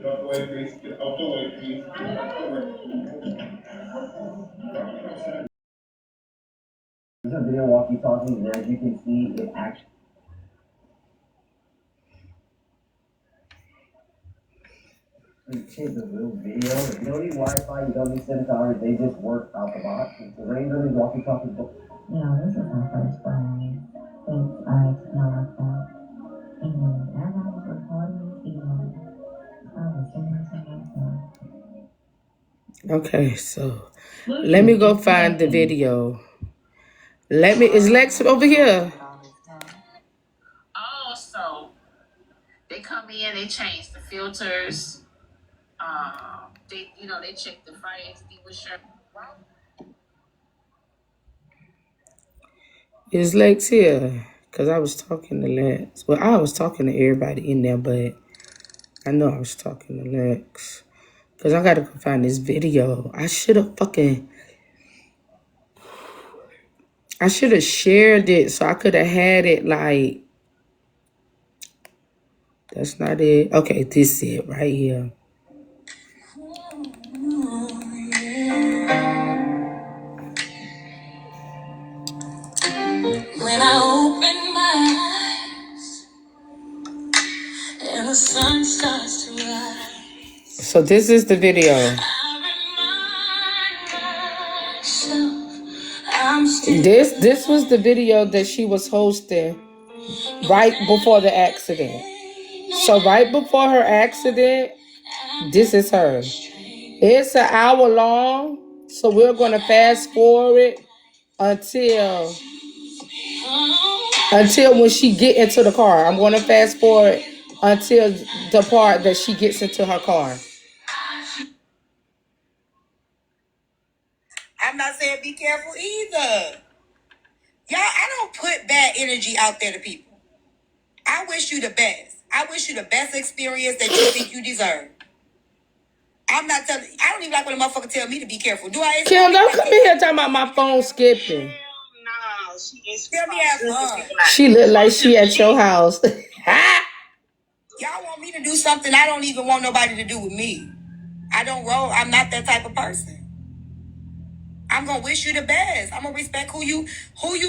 There's a video walkie-talkie, and as you can see, it actually. It's a real video. You don't need Wi-Fi, you don't need SIM cards, they just work out the box. It's a regular walkie-talkie book. This is my first brownie since I acknowledged that. And as I was recording this video, I was singing to myself. Okay, so let me go find the video. Is Lex over here? Oh, so they come in, they change the filters. They check the fire extinguisher. Is Lex here? Because I was talking to Lex. Well, I was talking to everybody in there, but I know I was talking to Lex. Because I got to go find this video. I should have shared it so I could have had it like... That's not it. Okay, this is it right here. When I open my eyes and the sun starts to rise. So this is the video. This was the video that she was hosting right before the accident. So right before her accident, this is her. It's an hour long, so we're going to fast forward until when she get into the car. I'm going to fast forward until the part that she gets into her car. I'm not saying be careful either. Y'all, I don't put bad energy out there to people. I wish you the best. I wish you the best experience that you think you deserve. I don't even like when a motherfucker tell me to be careful. Do I? Kim, don't come in here talking about my phone skipping. No, she is. Tell me have fun. She look like she at your house. Y'all want me to do something I don't even want nobody to do with me. I don't roll. I'm not that type of person. I'm gonna wish you the best. I'm gonna respect who you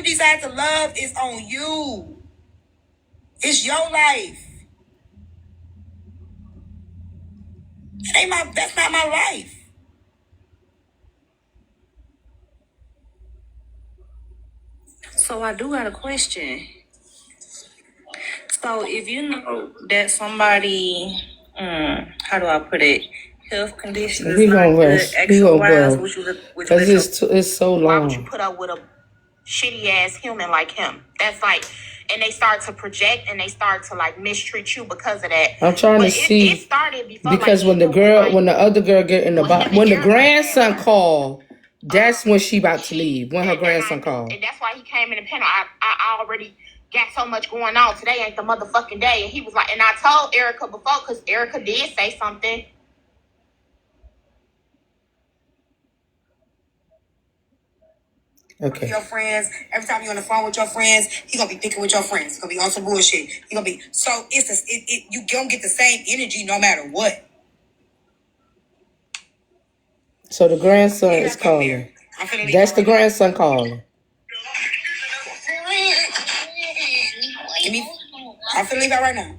decide to love is on you. It's your life. That's not my life. So I do got a question. So if you know that somebody, how do I put it, health condition is not good, extra-wise, it's so long. Why would you put up with a shitty-ass human like him? That's like, and they start to project and they start to like mistreat you because of that. I'm trying to see. It started before, because when the other girl get in the box, when the grandson called, that's when she about to leave. When her grandson called, and that's why he came in the panel. I already got so much going on. Today ain't the motherfucking day. And he was like, and I told Erica before, because Erica did say something. Okay. Your friends, every time you're on the phone with your friends, he gonna be thinking with your friends. He gonna be on some bullshit. He gonna be so you gonna get the same energy no matter what. So the grandson is calling. That's the grandson calling. I'm finna leave out right now.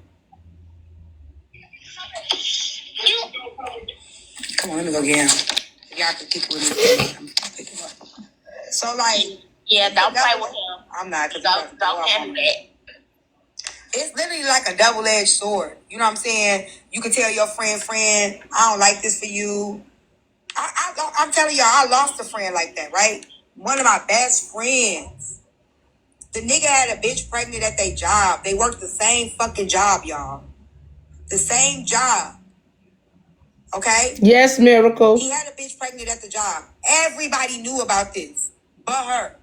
Come on, let me go get him. Y'all can kick with me. I'm pick him up. So like, yeah, don't play with him. I'm not. Don't handle that. It's literally like a double-edged sword. You know what I'm saying? You can tell your friend, I don't like this for you. I'm telling y'all, I lost a friend like that, right? One of my best friends. The nigga had a bitch pregnant at their job. They worked the same fucking job, y'all. The same job. Okay? Yes, Miracle. He had a bitch pregnant at the job. Everybody knew about this, but her.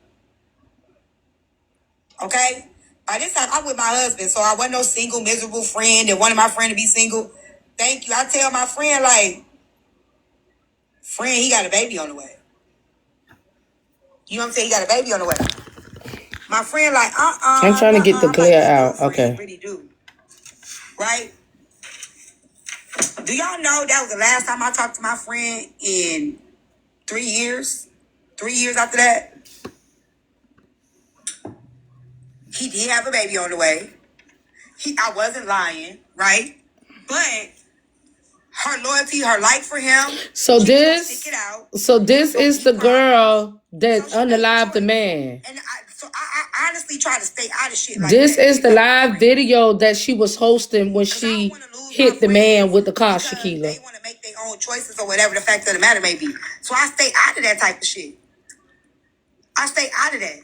Okay? By this time, I'm with my husband, so I wasn't no single, miserable friend that wanted my friend to be single. Thank you. I tell my friend, like, friend, he got a baby on the way. You know what I'm saying? He got a baby on the way. My friend, like, I'm trying to get the glare out. Okay. Really do. Right? Do y'all know that was the last time I talked to my friend in 3 years? 3 years after that, he did have a baby on the way. I wasn't lying, right? But her loyalty, her like for him. So she was gonna stick this, it out. so this is the girl that So she made a unalived the choice. man. And I honestly try to stay out of shit like This that. is the live video that she was hosting when 'Cause I don't she wanna lose my hit the man friends with the car, because Shaquila. they want to make their own choices or whatever the fact of the matter may be. So I stay out of that type of shit. I stay out of that.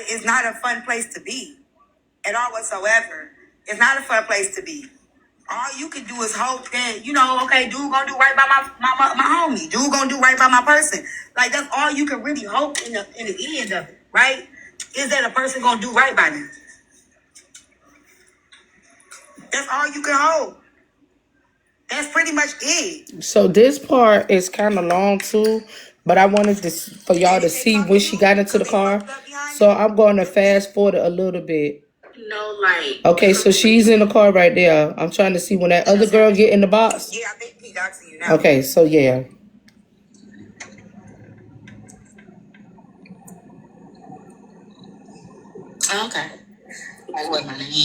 It's not a fun place to be at all whatsoever. It's not a fun place to be. All you can do is hope that, okay, dude gonna do right by my homie. Dude gonna do right by my person. Like, that's all you can really hope in the end of it, right? Is that a person gonna do right by them. That's all you can hope. That's pretty much it. So this part is kind of long too, but I wanted for y'all to see when she got into the car. So I'm going to fast forward a little bit. Okay, so she's in the car right there. I'm trying to see when that other girl get in the box. Yeah, I think he's asking you now. Okay, so yeah. Okay.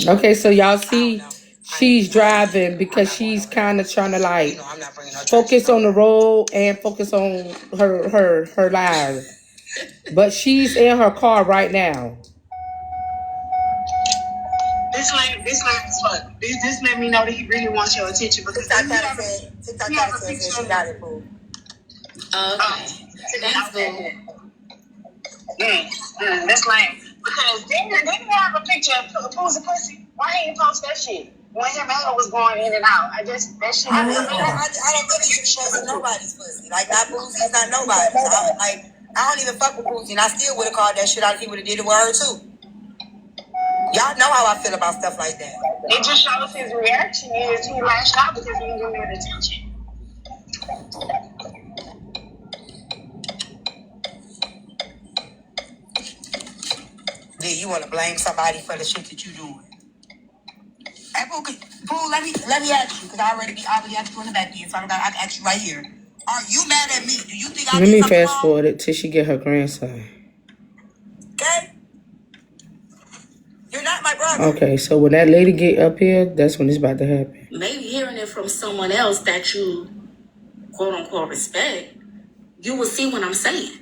Okay, so y'all see she's driving because she's kind of trying to like focus on the road and focus on her life. But she's in her car right now. This lame as fuck. This let me know that he really wants your attention because TikTok said she got it, boo. Okay. Thanks, boo. That's lame. Because didn't have a picture of Pooh's pussy? Why ain't you post that shit? When him and her was going in and out. That shit. I don't think you should be posting nobody's pussy. Like, not Boosie's, not nobody. I don't even fuck with Boosie, and I still would have called that shit out if he would have did it with her too. Y'all know how I feel about stuff like that. It just shows his reaction is he lashed out because he didn't get attention. Then you want to blame somebody for the shit that you doing. Hey, Pooh, let me ask you, because I already asked you in the back end, so I can ask you right here. Are you mad at me? Do you think I Let did me something fast wrong? forward it till she get her grandson. Okay? You're not my brother. Okay, so when that lady get up here, that's when it's about to happen. Maybe hearing it from someone else that you quote unquote respect, you will see what I'm saying.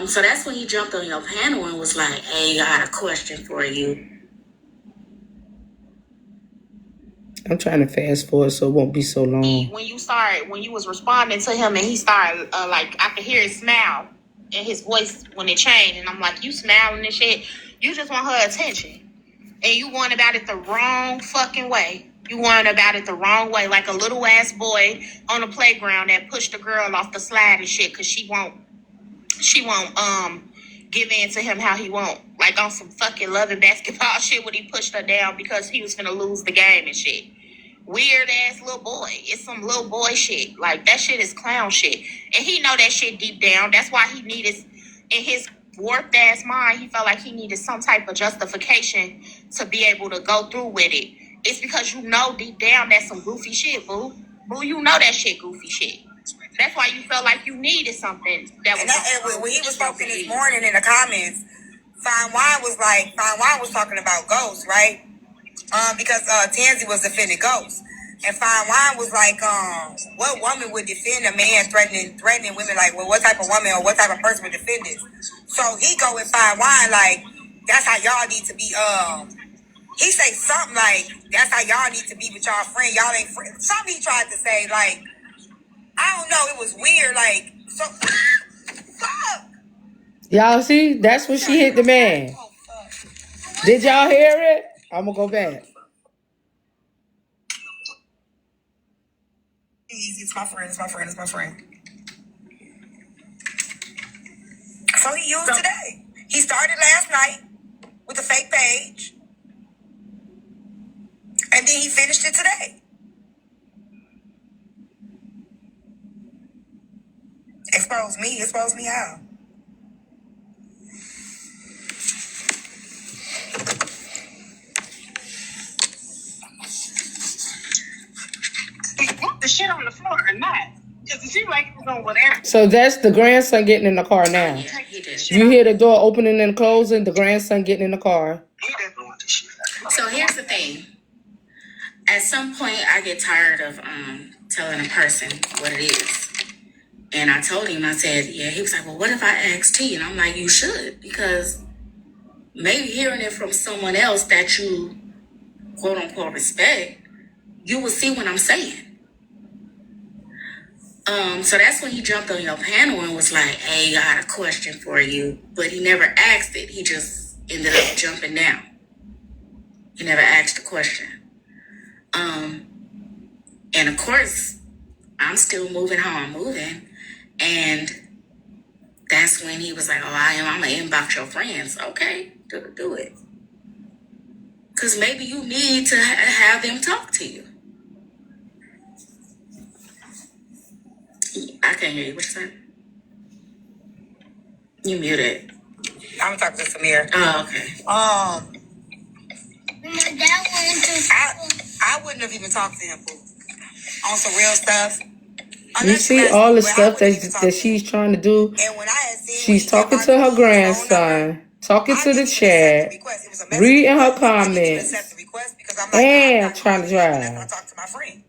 So that's when you jumped on your panel and was like, hey, I got a question for you. I'm trying to fast forward so it won't be so long. When you was responding to him and he started, like, I could hear his smile and his voice when it changed. And I'm like, you smiling and shit. You just want her attention. And you want about it the wrong fucking way. You want about it the wrong way. Like a little ass boy on the playground that pushed a girl off the slide and shit because she won't give in to him how he won't. Like on some fucking loving basketball shit when he pushed her down because he was finna lose the game and shit. Weird ass little boy. It's some little boy shit. Like that shit is clown shit. And he know that shit deep down. That's why he needed, in his warped ass mind, he felt like he needed some type of justification to be able to go through with it. It's because you know deep down that's some goofy shit, boo. Boo, you know that shit goofy shit. That's why you felt like you needed something that was. And when he was talking this morning in the comments, Fine Wine was talking about Ghost, right? Because Tansy was defending Ghost. And Fine Wine was like, what woman would defend a man threatening women? Like, well, what type of woman or what type of person would defend this? So he go with Fine Wine like, that's how y'all need to be. He say something like, that's how y'all need to be with y'all friend. Y'all ain't friends. Something he tried to say, like, I don't know. It was weird. Like, so, fuck. Y'all see? That's when she hit the man. Did y'all hear it? I'm going to go back. It's my friend. So he used today. He started last night with a fake page. finished it today. Expose me how? He put the shit on the floor or not? Because it seemed like it was on whatever. So that's the grandson getting in the car now. Yeah, he did. You hear the door opening and closing, the grandson getting in the car. He definitely want this shit. So here's the thing. At some point, I get tired of telling a person what it is. And I told him, I said, yeah. He was like, well, what if I ask T? And I'm like, you should. Because maybe hearing it from someone else that you, quote unquote, respect, you will see what I'm saying. So that's when he jumped on your panel and was like, hey, I got a question for you. But he never asked it. He just ended up jumping down. He never asked the question. And of course, I'm still moving how I'm moving. And that's when he was like, oh, I'm going to inbox your friends. Okay, do it. Because maybe you need to have them talk to you. I can't hear you. What you saying? You muted. I'm talking to Samir. Oh, okay. I wouldn't have even talked to him, boo. On some real stuff. You see all the stuff that she's trying to do. And when I had seen She's talking to her grandson, talking to the chat, reading her comments, and trying to drive.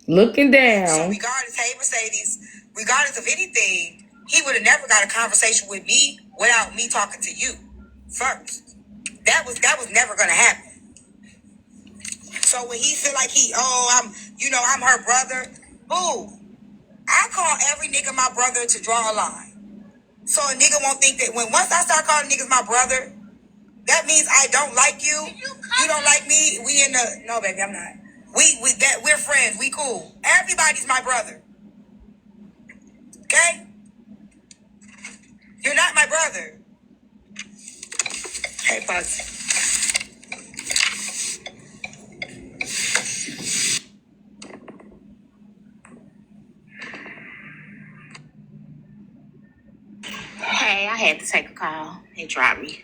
Looking down. So regardless, hey Mercedes, regardless of anything, he would have never got a conversation with me without me talking to you first. That was never gonna happen. So when he feel like I'm her brother, boo. I call every nigga my brother to draw a line. So a nigga won't think that once I start calling niggas my brother, that means I don't like you. You don't like me. No, baby, I'm not. We're friends. We cool. Everybody's my brother. Okay? You're not my brother. Hey, Pussy. Hey, I had to take a call. They dropped me.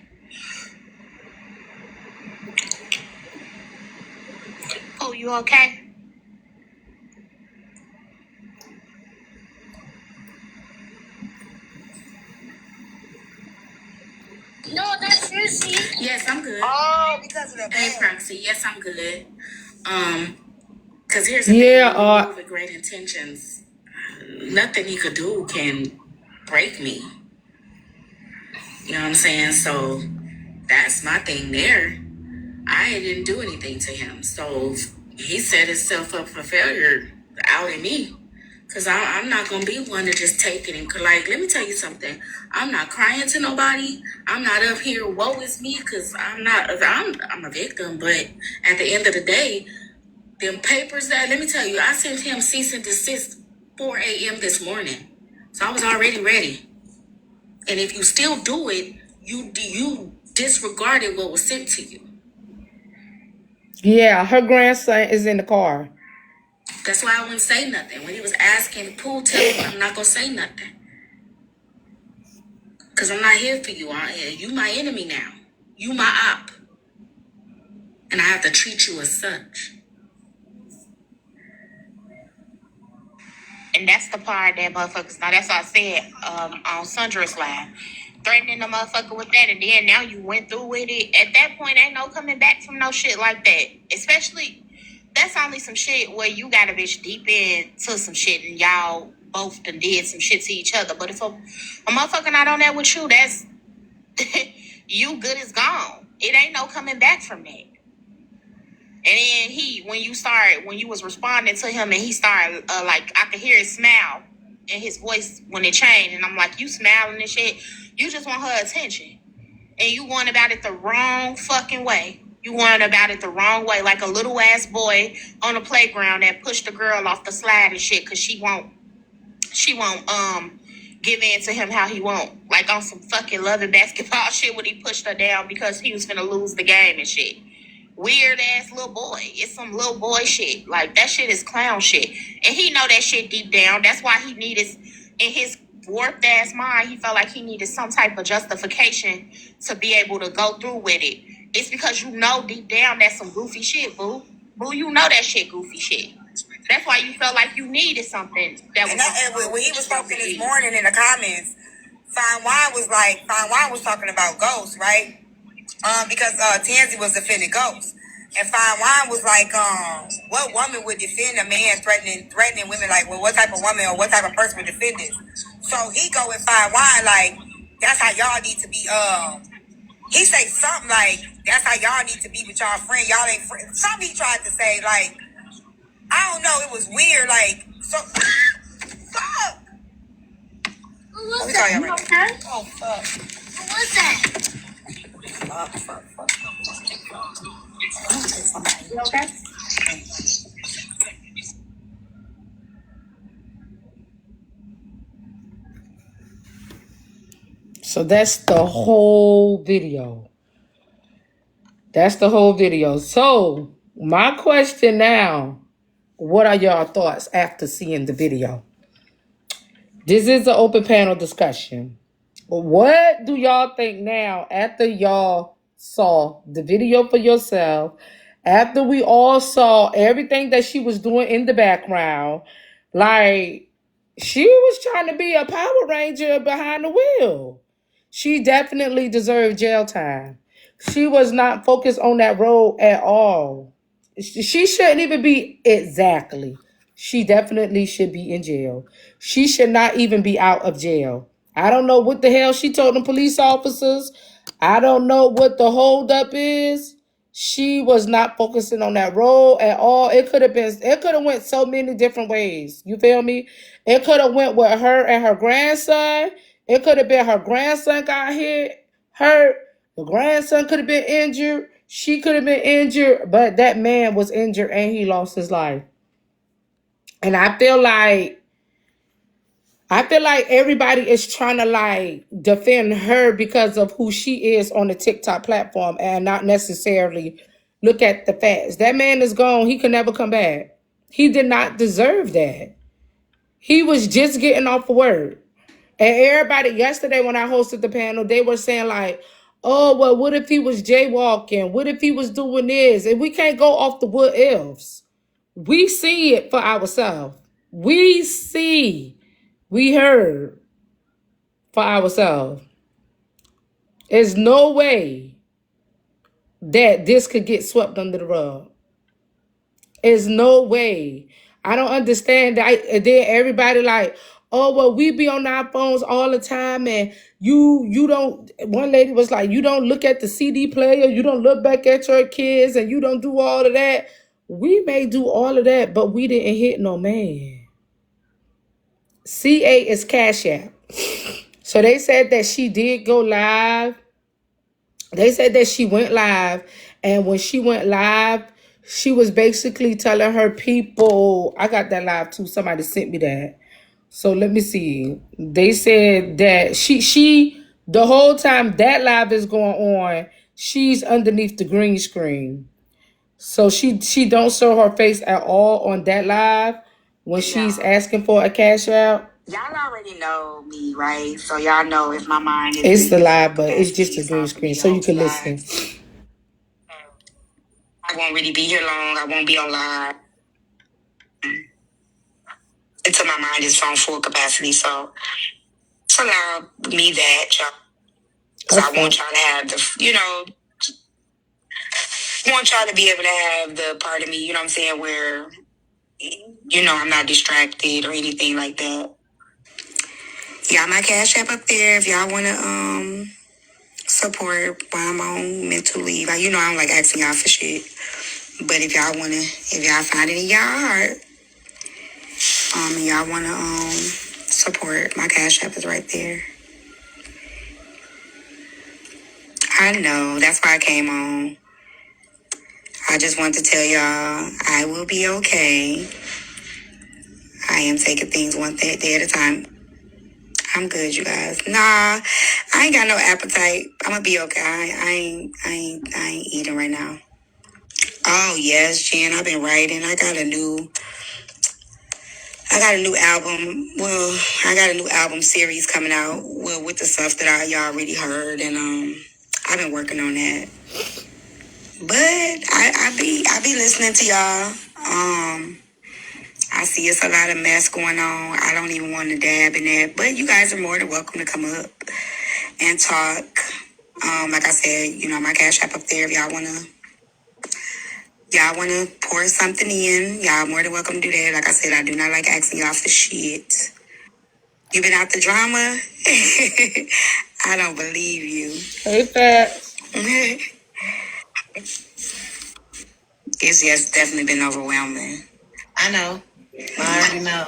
Oh, you okay? No, that's Lucy. Yes, I'm good. Oh, because of the Hey, band. Proxy. Yes, I'm good. Because here's the thing. With great intentions, nothing he could do can break me. You know what I'm saying? So that's my thing there. I didn't do anything to him. So he set himself up for failure out in me. Because I'm not going to be one to just take it. And like, let me tell you something. I'm not crying to nobody. I'm not up here, woe is me, because I'm a victim. But at the end of the day, them papers let me tell you, I sent him cease and desist 4 a.m. this morning. So I was already ready. And if you still do it, you disregarded what was sent to you. Yeah, her grandson is in the car. That's why I wouldn't say nothing. When he was asking, Pooh, tell him I'm not going to say nothing. Because I'm not here for you. You my enemy now. You my op. And I have to treat you as such. And that's the part that motherfuckers, now that's what I said on Sundra's Live. Threatening the motherfucker with that, and then now you went through with it. At that point, ain't no coming back from no shit like that. Especially, that's only some shit where you got a bitch deep into some shit and y'all both done did some shit to each other. But if a motherfucker not on that with you, that's you good as gone. It ain't no coming back from that. And then when you was responding to him and he started, like, I could hear his smile in his voice when it changed. And I'm like, you smiling and shit. You just want her attention. And you want about it the wrong fucking way. You want about it the wrong way. Like a little ass boy on the playground that pushed a girl off the slide and shit because she won't give in to him how he won't. Like on some fucking loving basketball shit when he pushed her down because he was finna lose the game and shit. weird ass little boy. It's some little boy shit. Like that shit is clown shit. And he know that shit deep down. That's why he needed, in his warped ass mind, he felt like he needed some type of justification to be able to go through with it. It's because you know deep down that's some goofy shit, boo. Boo, you know that shit goofy shit. That's why you felt like you needed something that was. And when he was talking this morning in the comments, Fine Wine was talking about Ghost, right? Because Tansy was defending Ghost. And Fine Wine was like, what woman would defend a man threatening women? Like, well, what type of woman or what type of person would defend this? So he go with Fine Wine like, that's how y'all need to be. He say something like, that's how y'all need to be with y'all friend. Y'all ain't friends. Something he tried to say, like, I don't know. It was weird. Like, so, fuck. Let me tell you right now. Oh, fuck. What was that? Fuck. You okay? So that's the whole video. So my question now, what are y'all thoughts after seeing the video? This is an open panel discussion. What do y'all think now after y'all saw the video for yourself, after we all saw everything that she was doing in the background? Like, she was trying to be a Power Ranger behind the wheel. She definitely deserved jail time. She was not focused on that role at all. She shouldn't even be exactly. She definitely should be in jail. She should not even be out of jail. I don't know what the hell she told the police officers. I don't know what the holdup is. She was not focusing on that role at all. It could have went so many different ways. You feel me? It could have went with her and her grandson. It could have been her grandson got hurt. The grandson could have been injured. She could have been injured, but that man was injured and he lost his life. And I feel like everybody is trying to like defend her because of who she is on the TikTok platform and not necessarily look at the facts. That man is gone. He can never come back. He did not deserve that. He was just getting off of work. And everybody yesterday when I hosted the panel, they were saying like, oh, well, what if he was jaywalking? What if he was doing this? And we can't go off the what ifs. We see it for ourselves. We heard for ourselves. There's no way that this could get swept under the rug. There's no way. I don't understand that. And then everybody like, oh, well, we be on our phones all the time and you don't, one lady was like, you don't look at the CD player, you don't look back at your kids and you don't do all of that. We may do all of that, but we didn't hit no man. CA is Cash App. So they said that she did go live. They said that she went live. And when she went live, she was basically telling her people, I got that live too. Somebody sent me that. So let me see. They said that she the whole time that live is going on, she's underneath the green screen. So she don't show her face at all on that live when she's asking for a cash out. Y'all already know me, right? So y'all know if my mind is... It's the live, but it's just a green screen, so you can listen. I won't really be here long. I won't be on live until my mind is on full capacity. So allow me that, y'all. So I want y'all to have the, want y'all to be able to have the part of me, you know what I'm saying, where, I'm not distracted or anything like that. Y'all, my Cash App up there if y'all want to support while I'm on mental leave. I don't like asking y'all for shit. But if y'all find it in y'all heart, and y'all want to support, my Cash App is right there. I know, that's why I came on. I just want to tell y'all, I will be okay. I am taking things one day at a time. I'm good, you guys. Nah, I ain't got no appetite. I'm gonna be okay. I ain't eating right now. Oh yes, Jen. I've been writing. I got a new album. Well, I got a new album series coming out. Well, with the stuff that y'all already heard, and I've been working on that. But I be listening to y'all. I see it's a lot of mess going on. I don't even want to dab in that. But you guys are more than welcome to come up and talk. Like I said, my cash app up there. If y'all wanna pour something in, y'all more than welcome to do that. Like I said, I do not like asking y'all for shit. You been out the drama? I don't believe you. Hey, Fats. It's just definitely been overwhelming. I know. I already know.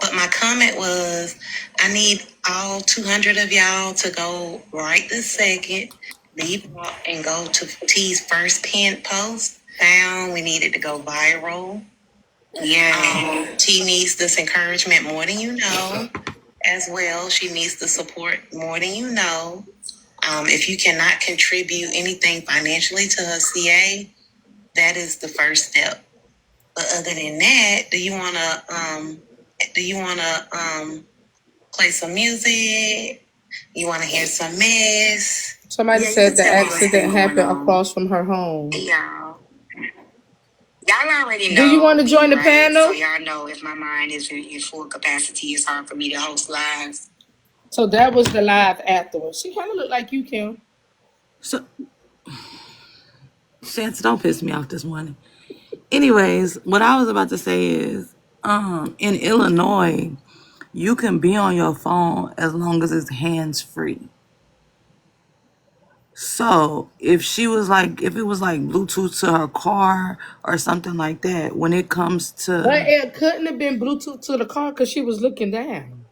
But my comment was, I need all 200 of y'all to go right this second, leave out and go to T's first pinned post. Found we needed to go viral. Yeah. T needs this encouragement more than you know. As well, she needs the support more than you know. If you cannot contribute anything financially to her CA, that is the first step. But other than that, do you wanna play some music? You wanna hear some mess? Somebody Yeah, you said can the tell me what's been accident going happened on. across from her home. Y'all already Do you know want to me, join the right? So panel? y'all know if my mind is in full capacity, it's hard for me to host lives. So that was the live afterwards. She kind of looked like you, Kim. So, Chance, don't piss me off this morning. Anyways, what I was about to say is, in Illinois, you can be on your phone as long as it's hands free. So if it was like Bluetooth to her car or something like that, when it comes But to it couldn't have been Bluetooth to the car because she was looking down.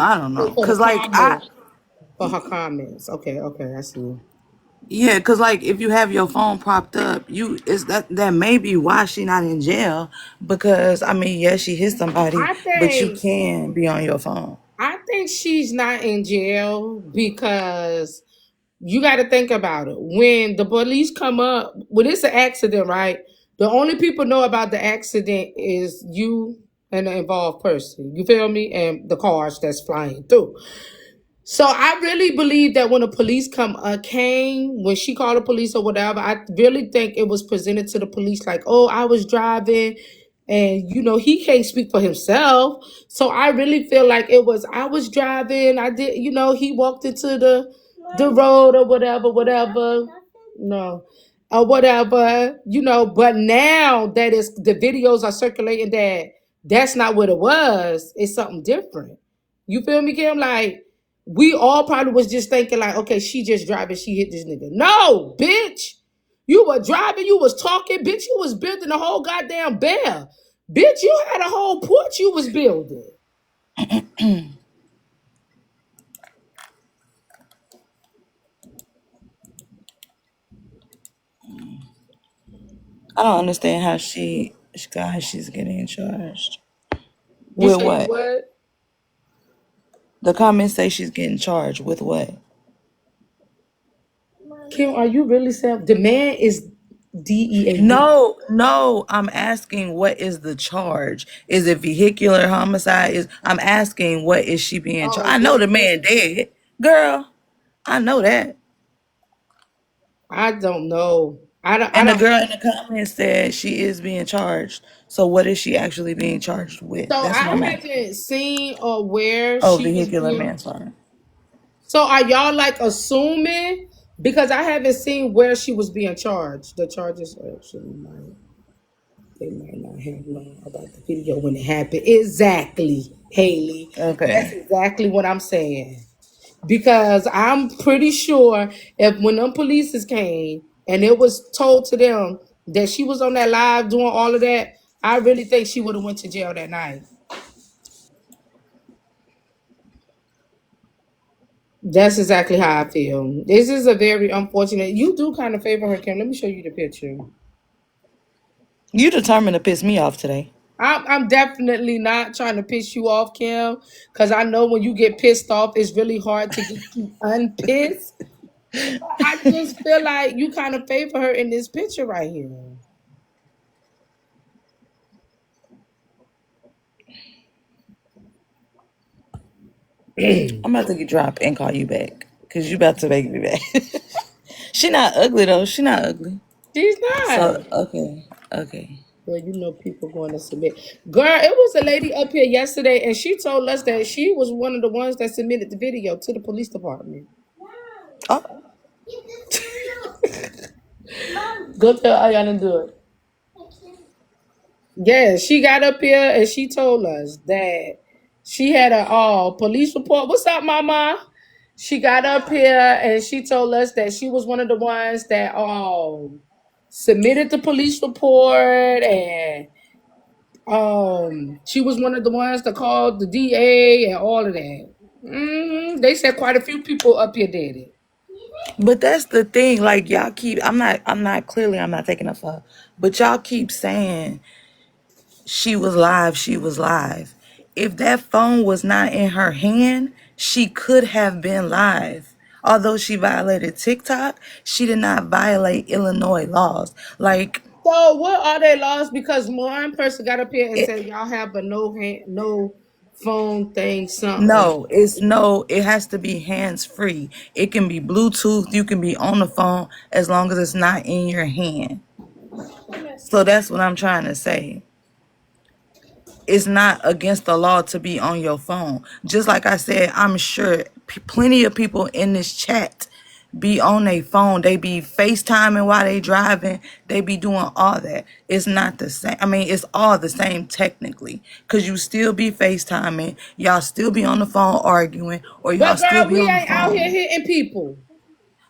I don't know, For the cause comments. For her comments. Okay, I see. cause like if you have your phone propped up, that may be why she not in jail. Because I mean, yes, she hit somebody, I but you think can be on your phone. she's not in jail because you got to think about it. When the police come up, when it's an accident, right? The only people know about the accident is you and the involved person. You feel me? And the cars that's flying through. So I really believe that when the police came, when she called the police or whatever, I really think it was presented to the police like, oh, I was driving, and he can't speak for himself. So I really feel like it was I was driving. I did, he walked into the road or whatever. No. Or whatever, but now that is the videos are circulating that that's not what it was. It's something different. You feel me, Kim? Like we all probably was just thinking like, okay, she just driving, she hit this nigga. No, bitch. You were driving, you was talking, bitch. You was building a whole goddamn bear. Bitch, you had a whole porch you was building. I don't understand how she's getting charged. You With say what? what? The comments say she's getting charged with what? Kim, are you really self? The man is DEAD. No, I'm asking what is the charge? Is it vehicular homicide? I'm asking what is she being charged? Oh, I know the man dead. Girl, I know that. I don't know. I And the don't. girl in the comments said she is being charged. So what is she actually being charged with? So That's what I I'm asking. haven't seen or where Oh, she was vehicular being. manslaughter. So are y'all like assuming? Because I haven't seen where she was being charged. The charges actually they might not have known about the video when it happened. Exactly, Haley. That's Okay. exactly what I'm saying. Because I'm pretty sure if when them polices came and it was told to them that she was on that live doing all of that, I really think she would have went to jail that night. That's exactly how I feel. This is a very unfortunate. You do kind of favor her, Kim. Let me show you the picture. You determined to piss me off today. I'm definitely not trying to piss you off, Kim, because I know when you get pissed off, it's really hard to get you unpissed. I just feel like you kind of favor her in this picture right here. I'm about to get drop and call you back because you about to make me back. She not ugly though. She not ugly. She's not. So okay. Well, you know people going to submit. Girl, it was a lady up here yesterday, and she told us that she was one of the ones that submitted the video to the police department. Oh, Go tell Ayana to do it. Yeah, she got up here and she told us that she had a police report. What's up, mama? She got up here and she told us that she was one of the ones that submitted the police report, and she was one of the ones that called the DA and all of that. They said quite a few people up here did it. but that's the thing. Like y'all keep. I'm not taking up for her, but y'all keep saying she was live. She was live. If that phone was not in her hand, she could have been live. Although she violated TikTok, she did not violate Illinois laws. Like So what are they laws? Because one person got up here and it, said y'all have a no phone thing something. no, it's no. It has to be hands free. It can be Bluetooth. You can be on the phone as long as it's not in your hand. So that's what I'm trying to say. It's not against the law to be on your phone. Just like I said, I'm sure plenty of people in this chat be on their phone. They be FaceTiming while they driving. They be doing all that. It's not the same. I mean, it's all the same technically. Because you still be FaceTiming. Y'all still be on the phone arguing. Or y'all But still girl, be we on the ain't out here phone. hitting people.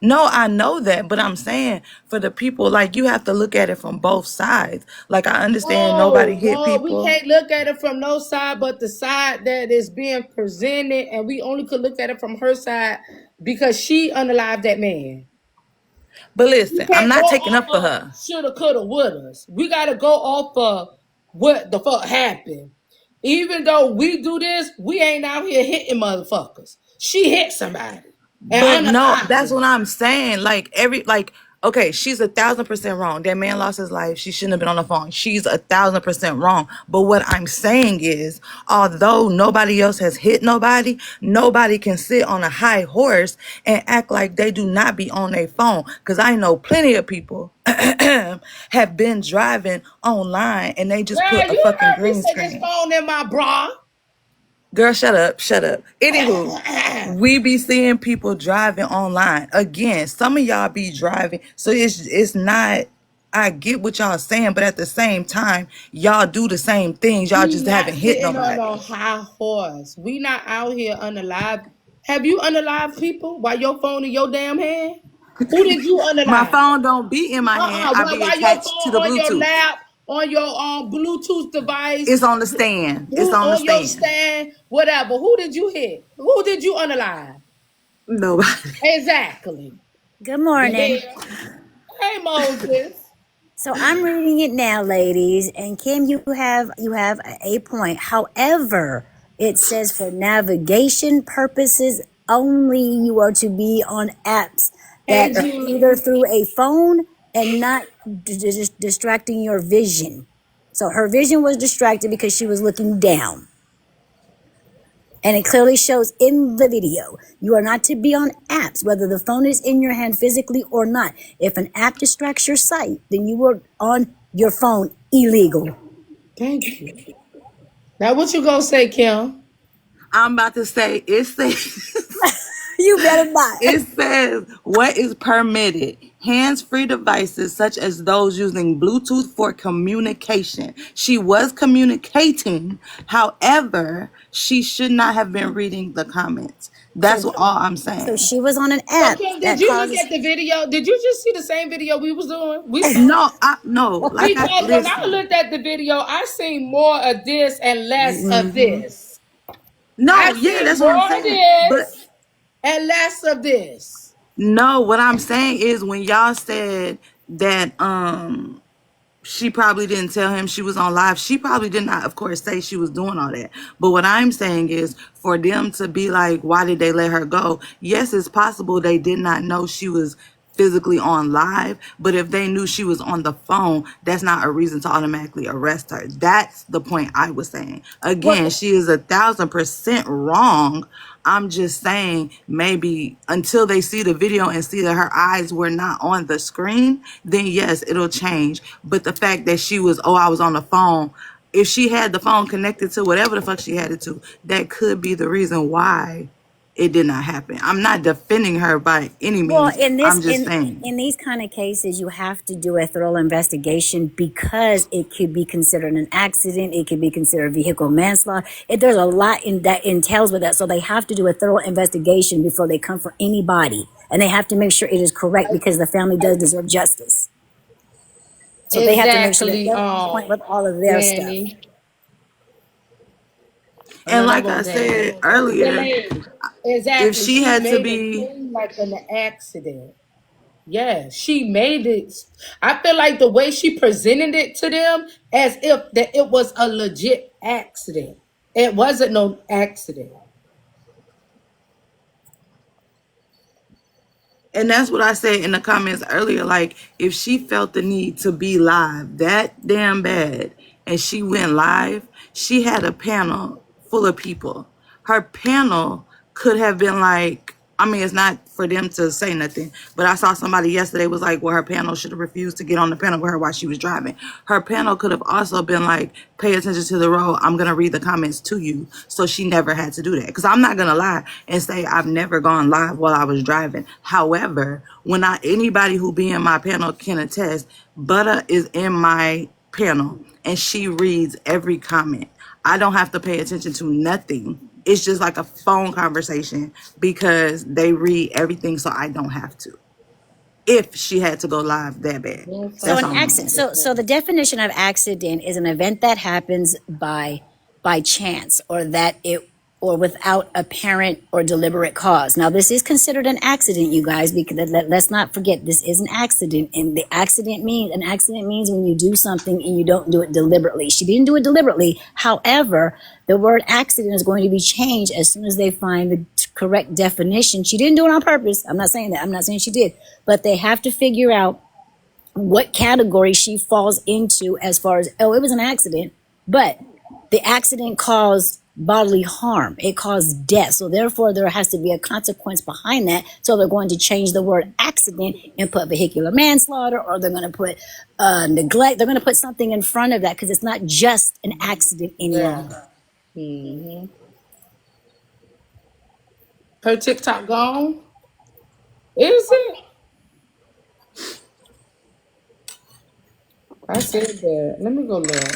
No, I know that, but I'm saying for the people, like you have to look at it from both sides. Like I understand nobody No, hit no, we people. can't look at it from no side but the side that is being presented, and we only could look at it from her side because she unalived that man. But We listen, I'm can't go not taking off up for of her. shoulda, coulda, wouldas. We gotta go off of what the fuck happened. Even though we do this, we ain't out here hitting motherfuckers. She hit somebody But and no, unalived that's them. what I'm saying. Okay, she's 1,000% wrong. That man lost his life. She shouldn't have been on the phone. She's 1,000% wrong. But what I'm saying is, although nobody else has hit nobody, nobody can sit on a high horse and act like they do not be on their phone. Because I know plenty of people have been driving online and they just put Girl, a you fucking heard me green say this screen. phone in my bra. Girl, shut up, shut up. Anywho, we be seeing people driving online. Again, some of y'all be driving, so it's not. I get what y'all saying, but at the same time, y'all do the same things. Y'all We just not haven't hit sitting on no nobody. high horse. We not out here unalive. Have you unalive people while your phone in your damn hand? Who did you My unalive? phone don't be in my hand. I be While your phone attached to the on your Bluetooth. lap, on your Bluetooth device, It's on the stand. who It's on the on your stand. stand, whatever. Who did you hit? Who did you unalive? Nobody. Exactly. Good The morning. hell. Hey Moses. So I'm reading it now, ladies, and Kim, you have a point. However, it says for navigation purposes only, you are to be on apps Hey that are either Julie. through a phone and not distracting your vision. So her vision was distracted because she was looking down. And it clearly shows in the video, you are not to be on apps, whether the phone is in your hand physically or not. If an app distracts your sight, then you are on your phone illegal. Thank you. Now what you gonna say, Kim? I'm about to say it says. You better not. It says what is permitted. Hands-free devices such as those using Bluetooth for communication. She was communicating. However, she should not have been reading the comments. That's So, all I'm so saying. she was on an So app Kim, did that you look causes. at the video? Did you just see the same video we was doing? We saw. No, no. Because when I Listen. looked at the video, I seen more of this and less of this. I No, yeah, seen that's what I'm more of saying. But this and less of this. no, what I'm saying is when y'all said that she probably didn't tell him she was on live. She probably did not, of course, say she was doing all that. But what I'm saying is for them to be like, why did they let her go? Yes, it's possible they did not know she was physically on live, but if they knew she was on the phone, that's not a reason to automatically arrest her. That's the point I was saying. Again, Well, she is 1,000% wrong. I'm just saying maybe until they see the video and see that her eyes were not on the screen, then yes, it'll change. But the fact that she was, oh, I was on the phone, if she had the phone connected to whatever the fuck she had it to, that could be the reason why it did not happen. I'm not defending her by any Well, means. I'm just saying. in these kind of cases, you have to do a thorough investigation because it could be considered an accident. It could be considered vehicle manslaughter. There's a lot in that entails with that. So they have to do a thorough investigation before they come for anybody, and they have to make sure it is correct because the family does deserve justice. So they have to make sure that Exactly, they're on point with all of their stuff. Danny. Oh, And no, that like I was Danny. said earlier, Elaine. if Exactly. she She had to made it be, seem like an accident. Yeah, she made it. I feel like the way she presented it to them as if that it was a legit accident. It wasn't no accident. and that's what I said in the comments earlier, like if she felt the need to be live that damn bad and she went live, she had a panel full of people. Her panel could have been like, I mean, it's not for them to say nothing, but I saw somebody yesterday was like, well, her panel should have refused to get on the panel with her while she was driving. Her panel could have also been like, pay attention to the road. I'm going to read the comments to you. So she never had to do that. Because I'm not going to lie and say I've never gone live while I was driving. However, when anybody who be in my panel can attest, Butter is in my panel and she reads every comment. I don't have to pay attention to nothing. It's just like a phone conversation because they read everything, so I don't have to. If she had to go live that bad, So that's an all I'm accident. saying. So the definition of accident is an event that happens by chance, or that it or without apparent or deliberate cause. Now this is considered an accident, you guys, because let's not forget this is an accident, and the accident means when you do something and you don't do it deliberately. She didn't do it deliberately. However, the word accident is going to be changed as soon as they find the correct definition. She didn't do it on purpose. I'm not saying that. I'm not saying she did, but they have to figure out what category she falls into as far as, oh, it was an accident, but the accident caused bodily harm. It caused death. So therefore there has to be a consequence behind that. So they're going to change the word accident and put vehicular manslaughter, or they're going to put neglect. They're going to put something in front of that because it's not just an accident any longer. Hmm. Her TikTok gone? Is it? I said that. Let me go look.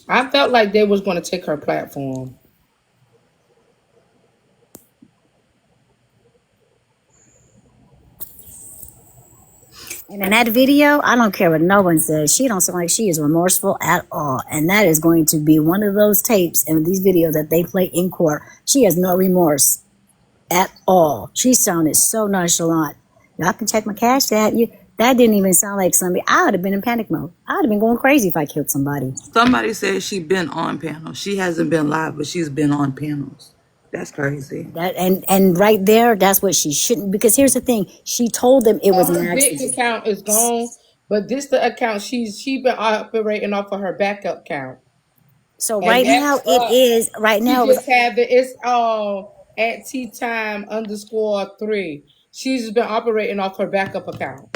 I felt like they was going to take her platform. And in that video, I don't care what no one says. She don't sound like she is remorseful at all. And that is going to be one of those tapes and these videos that they play in court. She has no remorse at all. She sounded so nonchalant. Y'all can check my cash app. That didn't even sound like somebody. I would have been in panic mode. I would have been going crazy if I killed somebody. Somebody said she been on panels. She hasn't been live, but she's been on panels. That's crazy. That and right there, that's what she shouldn't. Because here's the thing: she told them it was an Her big accident. account is gone, but this the account she been operating off of her backup account. So And right that's now, it is. Right she now, it was. just have it. It's at tea time _3. She's just been operating off her backup account.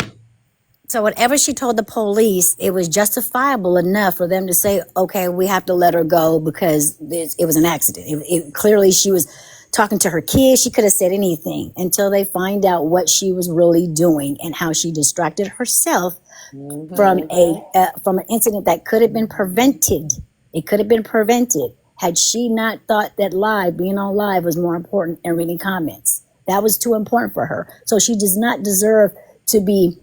So whatever she told the police, it was justifiable enough for them to say, okay, we have to let her go because it was an accident. Clearly she was talking to her kids. She could have said anything until they find out what she was really doing and how she distracted herself from from an incident that could have been prevented. It could have been prevented had she not thought that being on live was more important than reading comments. That was too important for her. So she does not deserve to be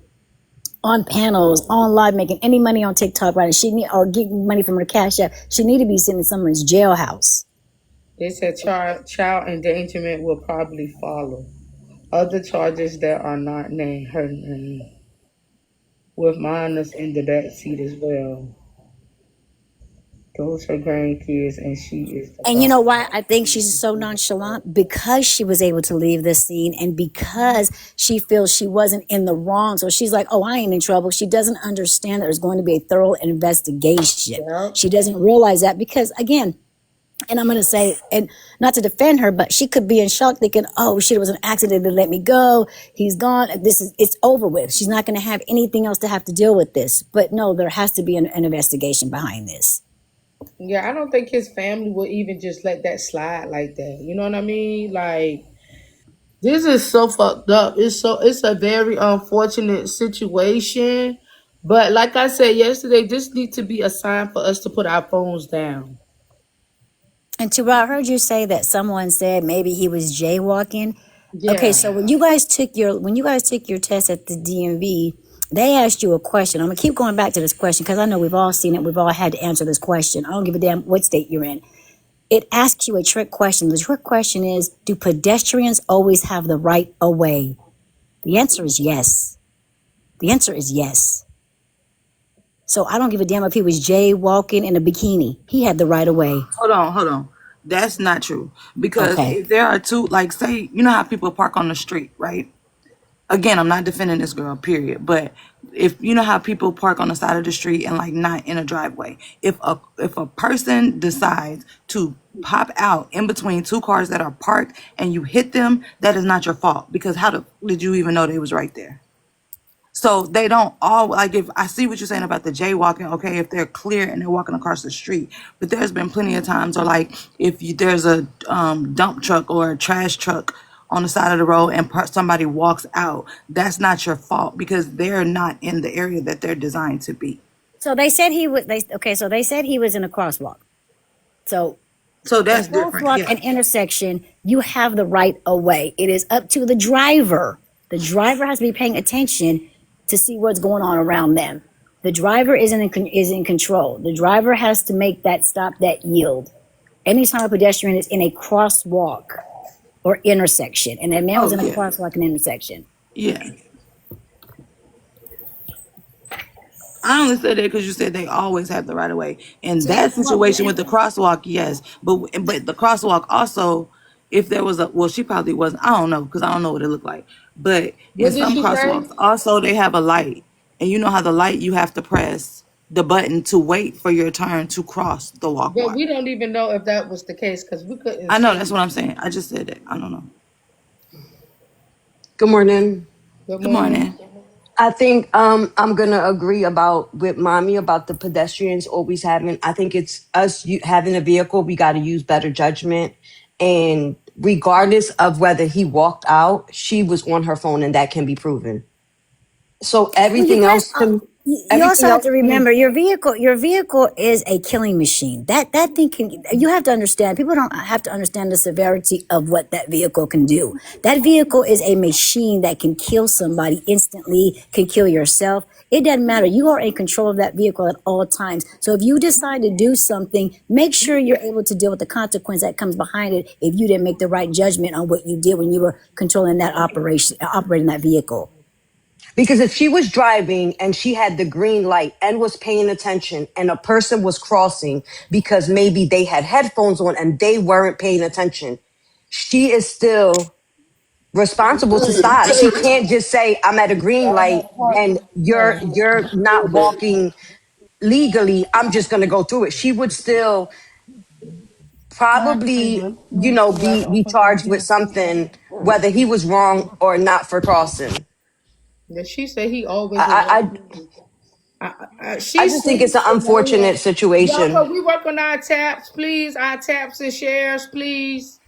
on panels, on live, making any money on TikTok, right? Or getting money from her cash app. She need to be sitting in someone's jailhouse. They said child endangerment will probably follow. Other charges that are not named her name. with mine that's in the back seat as well. Those her grandkids, and she is the And you boss. know why I think she's so nonchalant? Because she was able to leave the scene and because she feels she wasn't in the wrong. So she's like, oh, I ain't in trouble. She doesn't understand that there's going to be a thorough investigation. Yeah. She doesn't realize that because, again, and I'm going to say, and not to defend her, but she could be in shock thinking, oh shit, it was an accident. They let me go. He's gone. It's over with. She's not going to have anything else to have to deal with this. But no, there has to be an investigation behind this. Yeah, I don't think his family would even just let that slide like that. You know what I mean? Like, this is so fucked up. It's a very unfortunate situation. But like I said yesterday, this needs to be a sign for us to put our phones down. And Tara, I heard you say that someone said maybe he was jaywalking. Okay, Yeah. so when you guys took your test at the DMV, they asked you a question. I'm gonna keep going back to this question because I know we've all seen it. We've all had to answer this question. I don't give a damn what state you're in. It asks you a trick question. The trick question is, do pedestrians always have the right of way? The answer is yes. The answer is yes. So I don't give a damn if he was jaywalking in a bikini. He had the right of way. Hold on. That's not true. Because Okay. if there are two, like, say, you know how people park on the street, right? Again, I'm not defending this girl, period. But if you know how people park on the side of the street and like not in a driveway, if a person decides to pop out in between two cars that are parked and you hit them, that is not your fault because did you even know they was right there? So they don't all like if I see what you're saying about the jaywalking, okay, if they're clear and they're walking across the street, but there's been plenty of times, or like if there's a dump truck or a trash truck on the side of the road and somebody walks out, that's not your fault because they're not in the area that they're designed to be. So they said he was. So they said he was in a crosswalk. So So that's different. crosswalk Yeah. and intersection, you have the right of way. It is up to the driver. The driver has to be paying attention to see what's going on around them. The driver is in control. The driver has to make that stop, that yield. Anytime a pedestrian is in a crosswalk or intersection, and that man was in a Yeah. crosswalk and intersection. Yeah. I only said that because you said they always have the right of way. In that situation with the crosswalk, yes, but the crosswalk also, if there was she probably wasn't. I don't know because I don't know what it looked like. But in What did some she say? crosswalks, also they have a light, and you know how the light you have to press the button to wait for your turn to cross the But walkway. we don't even know if that was the case because we couldn't I know see. that's what I'm saying. I just said that. I don't know. Good morning. Good Good morning. morning. I think I'm gonna agree about with mommy about the pedestrians always having. I think it's us having a vehicle. We got to use better judgment, and regardless of whether he walked out, she was on her phone, and that can be proven. So Well, you guys, you also everything have else to to me. remember your vehicle is a killing machine. That thing can, you have to understand, people don't have to understand the severity of what that vehicle can do. That vehicle is a machine that can kill somebody instantly, can kill yourself. It doesn't matter. You are in control of that vehicle at all times. So if you decide to do something, make sure you're able to deal with the consequence that comes behind it if you didn't make the right judgment on what you did when you were controlling that operation, operating that vehicle. Because if she was driving and she had the green light and was paying attention and a person was crossing because maybe they had headphones on and they weren't paying attention, she is still responsible to stop. She can't just say, I'm at a green light and you're not walking legally. I'm just gonna go through it. She would still probably, be charged with something, whether he was wrong or not for crossing. Yeah, she said he always was I, on. I She just said think it's an unfortunate y'all, situation. can we work on our taps, please? Our taps and shares, please.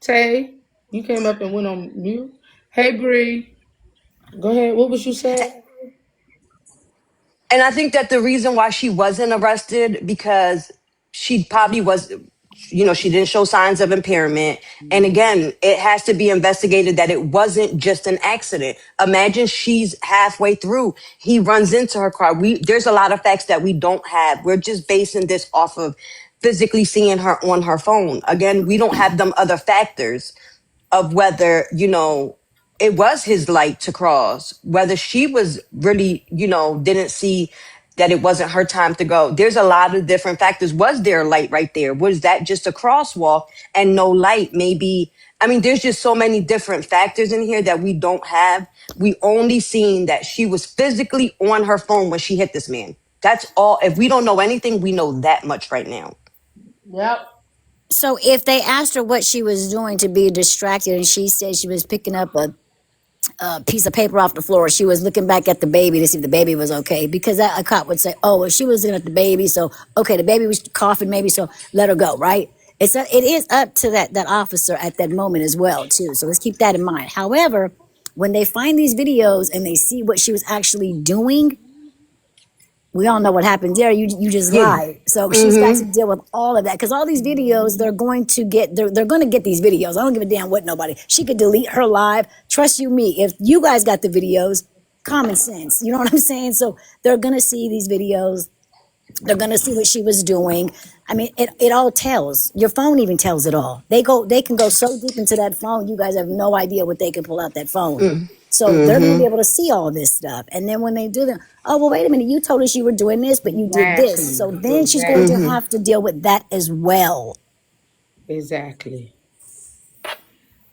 Tay, you came up and went on mute. Hey, Bree, go ahead. What was you saying? And I think that the reason why she wasn't arrested because she probably was, she didn't show signs of impairment. And again, it has to be investigated that it wasn't just an accident. Imagine she's halfway through. He runs into her car. There's a lot of facts that we don't have. We're just basing this off of physically seeing her on her phone. Again, we don't have them other factors of whether, it was his light to cross. Whether she was really, didn't see that it wasn't her time to go. There's a lot of different factors. Was there a light right there? Was that just a crosswalk and no light? Maybe, I mean, there's just so many different factors in here that we don't have. We only seen that she was physically on her phone when she hit this man. That's all. If we don't know anything, we know that much right now. Yep. So if they asked her what she was doing to be distracted, and she said she was picking up a piece of paper off the floor, she was looking back at the baby to see if the baby was okay, because that, a cop would say, oh, well, she was looking at the baby, so okay, the baby was coughing maybe, so let her go, right? It is up to that officer at that moment as well too, so let's keep that in mind. However, when they find these videos and they see what she was actually doing, we all know what happened there. You just Yeah. lied. So she's got to deal with all of that, because all these videos, they're going to get these videos. I don't give a damn what nobody. She could delete her live. Trust you me. If you guys got the videos, common sense. You know what I'm saying? So they're gonna see these videos. They're gonna see what she was doing. I mean, it all tells. Your phone even tells it all. They can go so deep into that phone, you guys have no idea what they can pull out that phone. So they're gonna be able to see all this stuff. And then when they do that, oh well, wait a minute, you told us you were doing this, but you did this. So then she's going to have to deal with that as well. Exactly.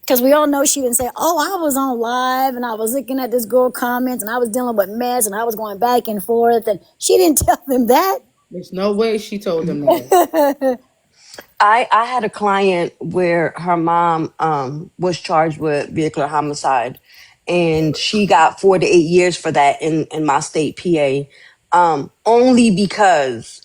Because we all know she didn't say, oh, I was on live and I was looking at this girl comments and I was dealing with mess and I was going back and forth. And she didn't tell them that. There's no way she told them that. I had a client where her mom was charged with vehicular homicide, and she got 4 to 8 years for that in my state, PA, only because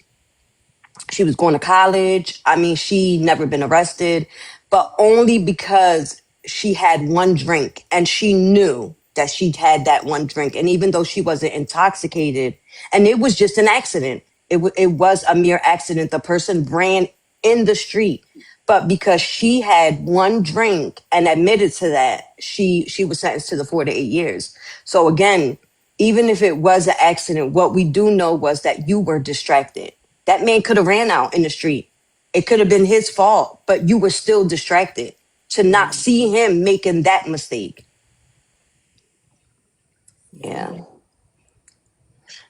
she was going to college. I mean, she never been arrested, but only because she had one drink and she knew that she had that one drink. And even though she wasn't intoxicated, and it was just an accident, it was a mere accident. The person ran in the street, but because she had one drink and admitted to that, she was sentenced to the 4 to 8 years. So again, even if it was an accident, what we do know was that you were distracted. That man could have ran out in the street. It could have been his fault, but you were still distracted to not see him making that mistake. Yeah.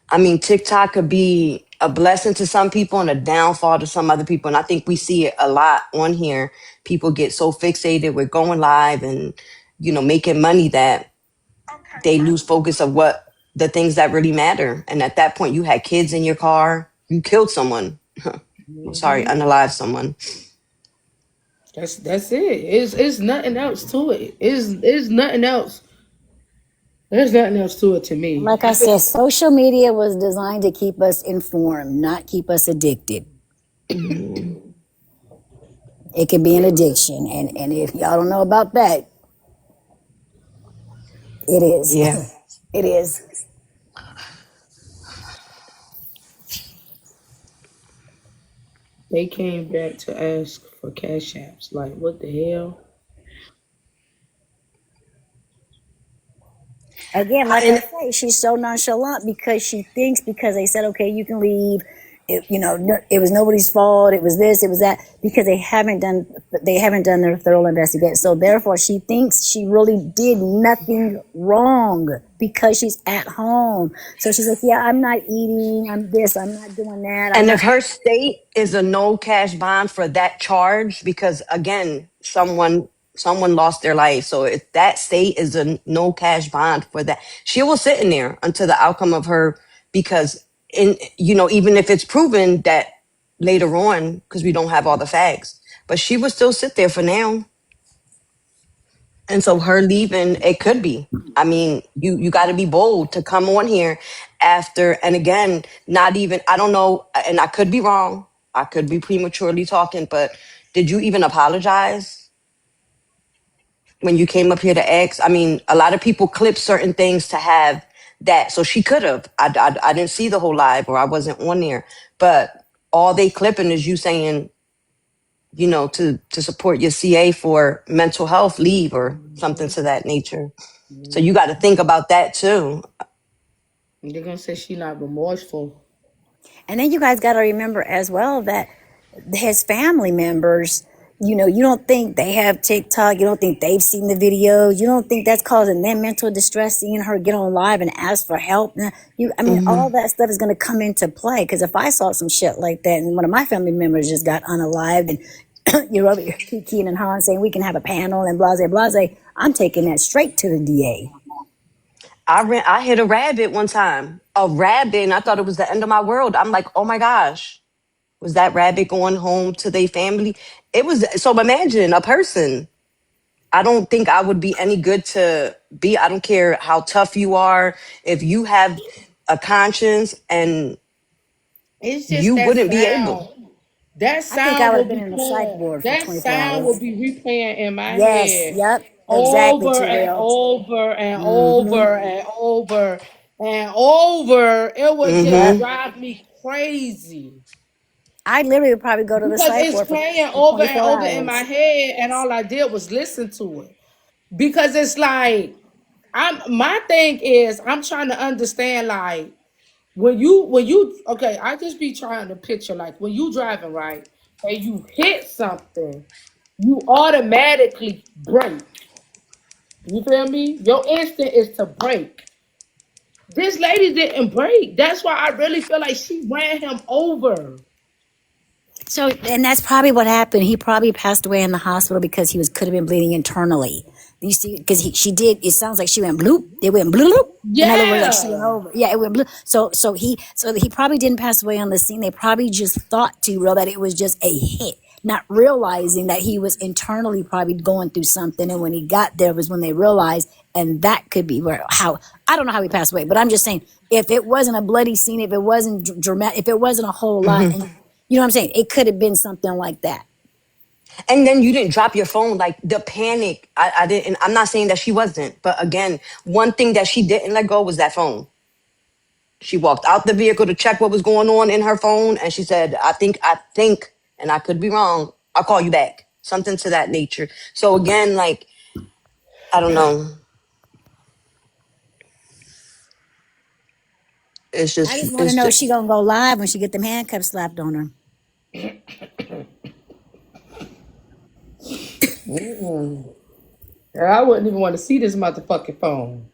I mean, TikTok could be a blessing to some people and a downfall to some other people. And I think we see it a lot on here. People get so fixated with going live and, making money that they lose focus of what the things that really matter. And at that point, you had kids in your car, you killed someone. Sorry, unalive someone. That's it. It's nothing else to it. It's nothing else. There's nothing else to it to me. Like I said, social media was designed to keep us informed, not keep us addicted. It can be an addiction. And if y'all don't know about that, it is. Yeah. It is. They came back to ask for cash apps. Like, what the hell? Again, like I And say, she's so nonchalant because she thinks, because they said, okay, you can leave. It was nobody's fault. It was this, it was that, because they haven't done their thorough investigation. So therefore, she thinks she really did nothing wrong because she's at home. So she's like, yeah, I'm not eating. I'm this. I'm not doing that. and if her state is a no cash bond for that charge, because again, someone lost their life. So if that state is a no cash bond for that, she will sit in there until the outcome of her, because even if it's proven that later on, because we don't have all the facts, but she would still sit there for now. And so her leaving, it could be. I mean, you got to be bold to come on here after, and again, not even, I don't know, and I could be wrong. I could be prematurely talking, but did you even apologize when you came up here to ask? I mean, a lot of people clip certain things to have that. So she could have. I didn't see the whole live, or I wasn't on there, but all they clipping is you saying, to support your CA for mental health leave or something to that nature. So you got to think about that too. They're gonna say she not remorseful. And then you guys got to remember as well that his family members, You don't think they have TikTok. You don't think they've seen the videos. You don't think that's causing them mental distress, seeing her get on live and ask for help. I mean, all that stuff is going to come into play. Because if I saw some shit like that and one of my family members just got unalived and you're over here keying and hawing saying we can have a panel and blase, blase, I'm taking that straight to the DA. I hit a rabbit one time. A rabbit, and I thought it was the end of my world. I'm like, oh my gosh. Was that rabbit going home to their family? It was. So imagine a person. I don't think I would be any good to be. I don't care how tough you are. If you have a conscience and It's just you that wouldn't be able. sound. That I think I sound would will have been be in a psych playing. ward for That 24 sound will hours. be replaying in my Yes. head Yep. Exactly. over Too and real. over and Mm-hmm. over and over and over. It would just Yep. Hmm. drive me crazy I literally would probably go to the because psych it's ward playing for over and 24 over in my hours. head, and all I did was listen to it because it's like my thing is I'm trying to understand like when you okay, I just be trying to picture like when you driving right and you hit something, you automatically brake. You feel me? Your instinct is to brake. This lady didn't brake. That's why I really feel like she ran him over. So, and that's probably what happened. He probably passed away in the hospital because he was could have been bleeding internally. You see, because she did. It sounds like she went bloop. It went bloop. In other words, like she went Yeah. over. Yeah, it went bloop. So he probably didn't pass away on the scene. They probably just thought too real that it was just a hit, not realizing that he was internally probably going through something. And when he got there was when they realized, and that could be where how I don't know how he passed away, but I'm just saying if it wasn't a bloody scene, if it wasn't dramatic, if it wasn't a whole lot, Hmm. and you know what I'm saying? It could have been something like that. And then you didn't drop your phone. Like the panic. I didn't. I'm not saying that she wasn't, but again, one thing that she didn't let go was that phone. She walked out the vehicle to check what was going on in her phone, and she said, I think, and I could be wrong. I'll call you back." Something to that nature. So again, like I don't know. It's I just, just want to it's know if just. she gonna go live when she get them handcuffs slapped on her. Mm-mm. Girl, I wouldn't even want to see this motherfucking phone.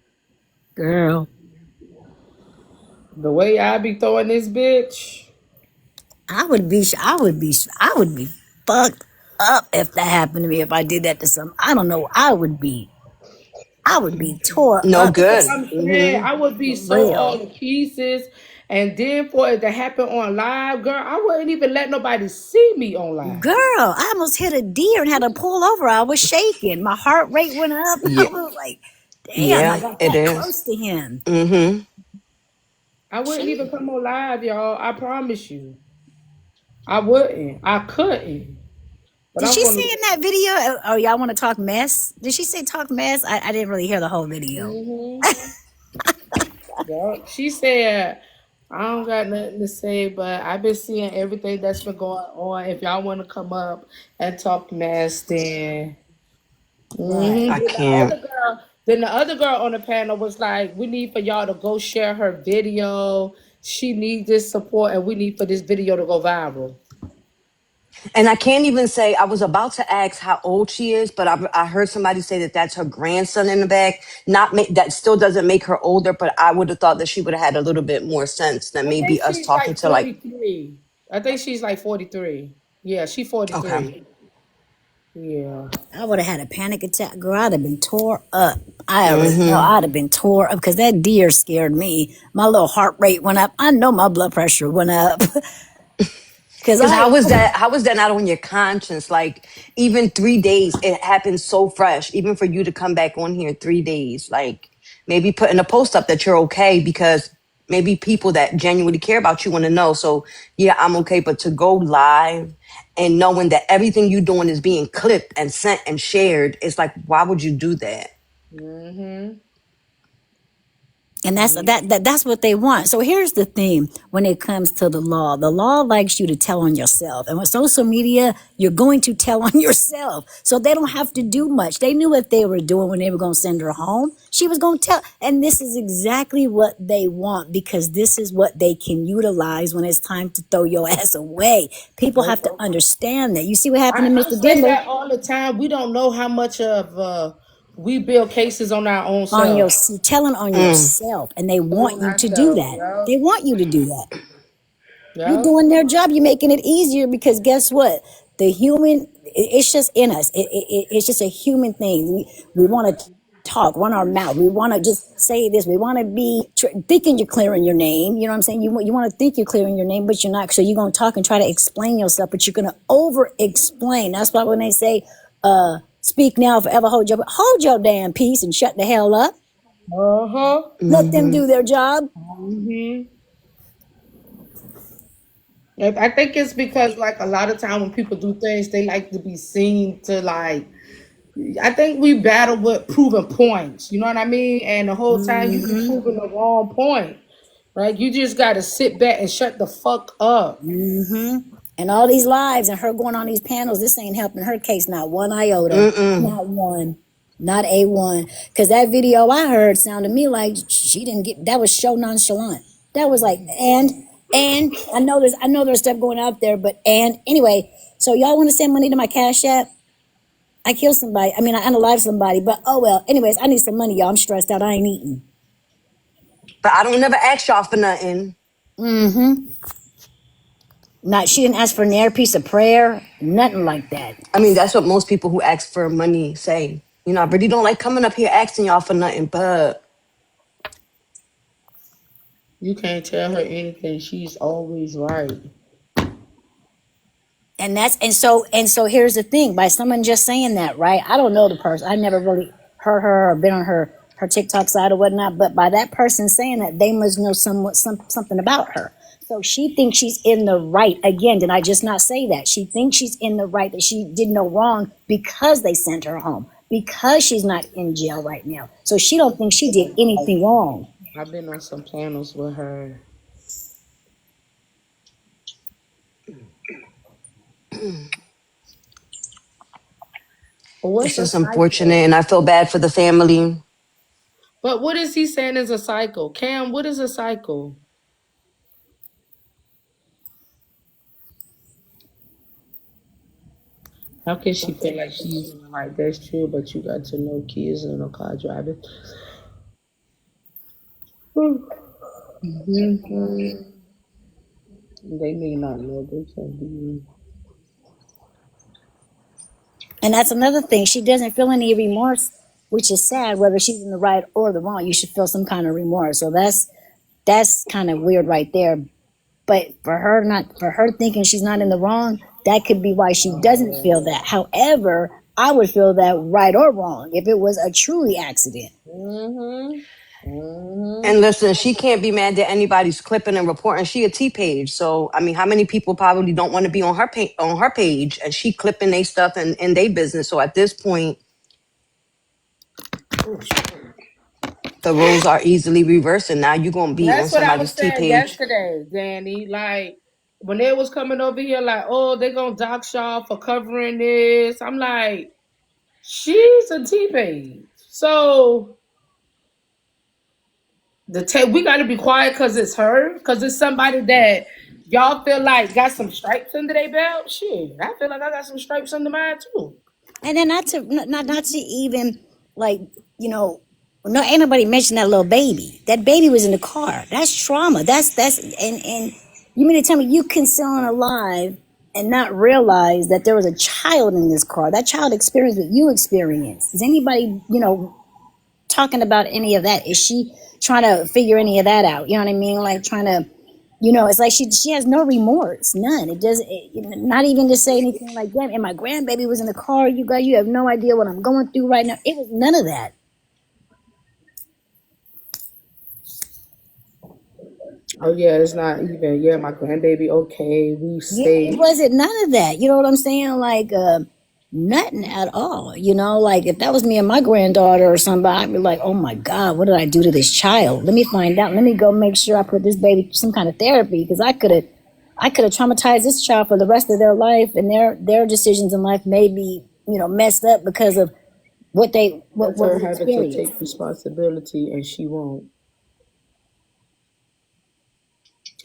Girl, The way I be throwing this bitch. I would be fucked up if that happened to me. If I did that to some, I don't know. I would be tore No up That's what good. I'm saying. Hmm. I would be for so all real. the pieces. And then for it to happen on live, girl, I wouldn't even let nobody see me on live. Girl, I almost hit a deer and had to pull over. I was shaking. My heart rate went up. I Yeah, was like, damn, I yeah, got it that is. close to him. Mm-hmm. I wouldn't She even come on live, y'all. I promise you. I wouldn't. I couldn't. But Did I'm she gonna. say in that video? Oh, y'all want to talk mess? Did she say talk mess? I didn't really hear the whole video. Mm-hmm. Yep. She said, I don't got nothing to say, but I've been seeing everything that's been going on. If y'all want to come up and talk mess, then Right. I can't. Then the other girl on the panel was like, "We need for y'all to go share her video. She needs this support, and we need for this video to go viral." And I can't even say, I was about to ask how old she is, but I heard somebody say that that's her grandson in the back. That still doesn't make her older, but I would have thought that she would have had a little bit more sense than I think maybe us she's talking like to like, 43. I think she's like 43. Yeah, she's okay. 43. Yeah. I would have had a panic attack. Girl, I'd have been tore up. I already know Mm-hmm. I'd have been tore up because that deer scared me. My little heart rate went up. I know my blood pressure went up. Because Because I, how was that not on your conscience? Like even 3 days, it happened so fresh. Even for you to come back on here 3 days, like maybe putting a post up that you're okay because maybe people that genuinely care about you want to know. So yeah, I'm okay. But to go live and knowing that everything you're doing is being clipped and sent and shared, it's like, why would you do that? Mm-hmm. And that's what they want. So here's the thing when it comes to the law likes you to tell on yourself. And with social media, you're going to tell on yourself. So they don't have to do much. They knew what they were doing when they were going to send her home. She was going to tell. And this is exactly what they want, because this is what they can utilize when it's time to throw your ass away. People have to understand that. You see what happened to I Mr. say Diddler? that all the time. We don't know how much of we build cases on our own On your, self. telling on yourself. And they want On you to do ourselves, that. yeah. They want you to do that. You're Yeah. doing their job. You're making it easier, because guess what? The human, it's just in us. It's just a human thing. We want to talk, run our mouth. We want to just say this. We want to be thinking you're clearing your name. You know what I'm saying? You want to think you're clearing your name, but you're not. So you're going to talk and try to explain yourself, but you're going to over explain. That's why when they say, speak now, forever hold your damn peace and shut the hell up. Uh-huh. Let them do their job. Hmm. I think it's because, like, a lot of time when people do things, they like to be seen to, like, I think we battle with proving points. You know what I mean? And the whole time you be Mm-hmm. proving the wrong point. Right? You just got to sit back and shut the fuck up. Mm-hmm. And all these lives and her going on these panels, this ain't helping her case, not one iota. Not one. Not a one. Because that video I heard sounded to me like she didn't get, that was so nonchalant. That was like, and I know there's stuff going out there, but and anyway, so y'all want to send money to my Cash App? I killed somebody. I mean, I unalived somebody, but oh well. Anyways, I need some money, y'all. I'm stressed out. I ain't eating. But I don't never ask y'all for nothing. Mm-hmm. Not, she didn't ask for an piece of prayer, nothing like that. I mean, that's what most people who ask for money say. You know, I really don't like coming up here asking y'all for nothing, but You can't tell her anything. She's always right. And that's and so here's the thing, by someone just saying that, right? I don't know the person. I never really heard her or been on her TikTok side or whatnot, but by that person saying that, they must know something about her. So she thinks she's in the right. Again, did I just not say that? She thinks she's in the right, that she did no wrong because they sent her home, because she's not in jail right now. So she don't think she did anything wrong. I've been on some panels with her. But it's what's a just unfortunate, cycle? and I feel bad for the family. But what is he saying is a cycle? Cam, what is a cycle? How can she feel like she's in the right? That's true, but you got to know kids in a car driving. Mhm. They may not know they can be. And that's another thing. She doesn't feel any remorse, which is sad, whether she's in the right or the wrong. You should feel some kind of remorse. So that's kind of weird right there. But for her thinking she's not in the wrong, that could be why she doesn't feel that. However, I would feel that right or wrong if it was a truly accident. Mhm. And Mhm. listen, she can't be mad that anybody's clipping and reporting. She a T page, so I mean, how many people probably don't want to be on her page, and she clipping they stuff and they business. So at this point, the roles are easily reversed, and now you're gonna be on That's what I was somebody's T saying page. yesterday, Danny. Like when they was coming over here, like, oh, they gonna dox y'all for covering this. I'm like, she's a T page, so we got to be quiet because it's her, because it's somebody that y'all feel like got some stripes under their belt. Shit, I feel like I got some stripes under mine too. And then not to even, like, you know, no, ain't nobody mentioned that little baby. That baby was in the car. That's trauma. That's and you mean to tell me you can still alive and not realize that there was a child in this car? That child experienced what you experienced. Is anybody, talking about any of that? Is she trying to figure any of that out? You know what I mean? Like trying to, it's like she has no remorse, none. It doesn't, not even to say anything like that. And my grandbaby was in the car. You have no idea what I'm going through right now. It was none of that. Oh yeah, it's not even. Yeah, my grandbaby. Okay, we Yeah, it stayed. wasn't none of that. You know what I'm saying? Like, Nothing at all. You know, like if that was me and my granddaughter or somebody, I'd be like, oh my God, what did I do to this child? Let me find out. Let me go make sure I put this baby through some kind of therapy because I could have traumatized this child for the rest of their life, and their decisions in life may be, messed up because of That's what her we having to experienced. take responsibility and she won't.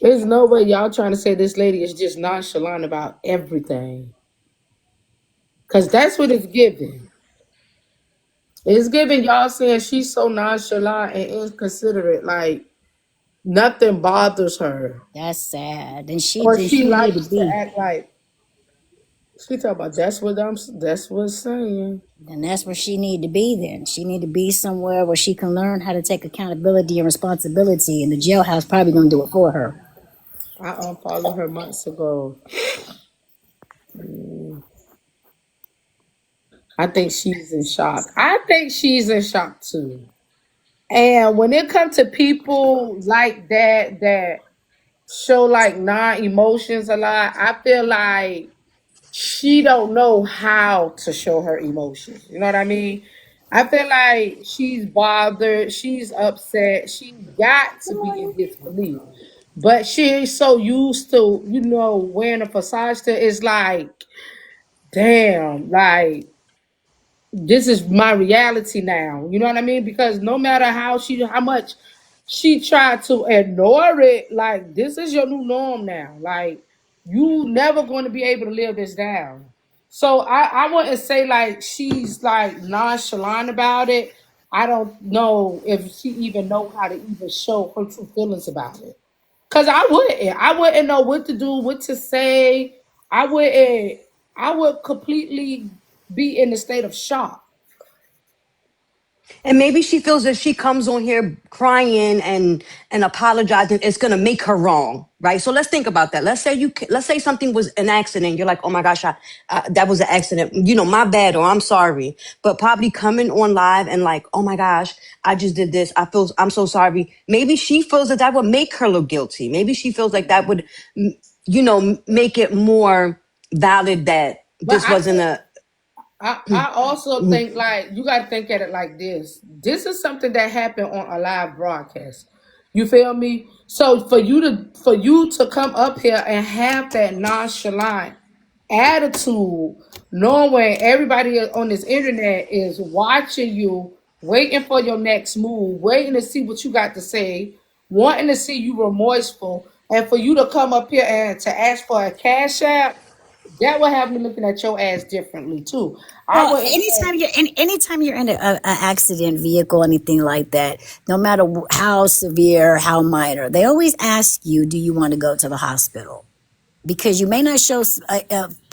There's no way y'all trying to say this lady is just nonchalant about everything. Cause that's what it's giving. It's giving y'all saying she's so nonchalant and inconsiderate, like nothing bothers her. That's sad. And she Or then she she need to likes to be. act like she talk about that's what's saying. And that's where she need to be then. She need to be somewhere where she can learn how to take accountability and responsibility, and the jailhouse probably gonna do it for her. I unfollowed her months ago. I think she's in shock. I think she's in shock too. And when it comes to people like that show like non-emotions a lot, I feel like she don't know how to show her emotions. You know what I mean? I feel like she's bothered, she's upset, she got to be in disbelief. But she's so used to, wearing a facade to it's like, damn, like this is my reality now. You know what I mean? Because no matter how much she tried to ignore it, like this is your new norm now. Like you never going to be able to live this down. So I wouldn't say like she's like nonchalant about it. I don't know if she even know how to even show her true feelings about it. Cause I wouldn't. I wouldn't know what to do, what to say. I wouldn't. I would completely be in a state of shock. And maybe she feels that she comes on here crying and apologizing, it's gonna make her wrong, right? So let's think about that. Let's say something was an accident. You're like, oh my gosh, that was an accident. My bad, or I'm sorry. But probably coming on live and like, oh my gosh, I just did this. I'm so sorry. Maybe she feels that would make her look guilty. Maybe she feels like that would, make it more valid that But this wasn't a. I also think like you got to think at it like this. This is something that happened on a live broadcast. You feel me? So for you to come up here and have that nonchalant attitude, knowing everybody on this internet is watching you, waiting for your next move, waiting to see what you got to say, wanting to see you remorseful, and for you to come up here and to ask for a cash app, that would have me looking at your ass differently too. I Well, wouldn't say anytime you're in a accident vehicle, anything like that, no matter how severe, how minor, they always ask you, "Do you want to go to the hospital?" Because you may not show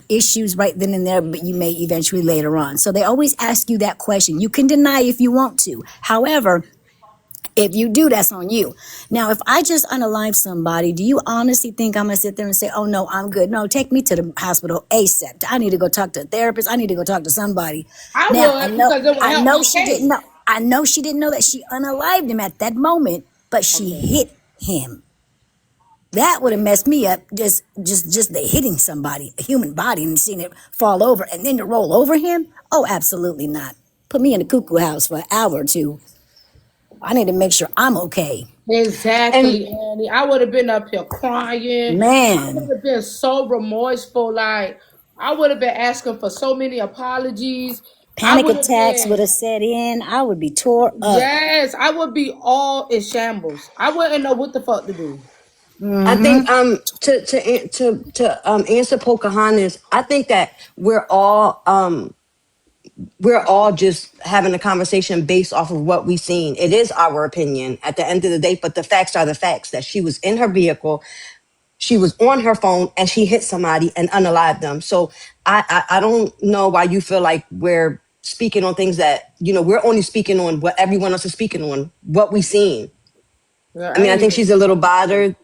issues right then and there, but you may eventually later on. So they always ask you that question. You can deny if you want to. However, if you do, that's on you. Now, if I just unalive somebody, do you honestly think I'm gonna sit there and say, "Oh no, I'm good"? No, take me to the hospital ASAP. I need to go talk to a therapist. I need to go talk to somebody. I Now, I would know, because it would I help know my she didn't case. know. I know she didn't know that she unalived him at that moment, but she Okay. hit him. That would have messed me up. Just the hitting somebody, a human body, and seeing it fall over, and then to roll over him. Oh, absolutely not. Put me in the cuckoo house for an hour or two. I need to make sure I'm okay. And Exactly, Annie. I would have been up here crying. I Man, would have been so remorseful. Like I would have been asking for so many apologies. I panic would have attacks would been have set in. I would be tore up. yes. I would be all in shambles. I wouldn't know what the fuck to do. I Mm-hmm. think to answer Pocahontas, I think that we're all just having a conversation based off of what we've seen. It is our opinion at the end of the day, but the facts are the facts that she was in her vehicle, she was on her phone, and she hit somebody and unalived them. So I don't know why you feel like we're speaking on things that we're only speaking on what everyone else is speaking on, what we've seen. Yeah, I I mean, I ain't think even she's a seen little that video. bothered.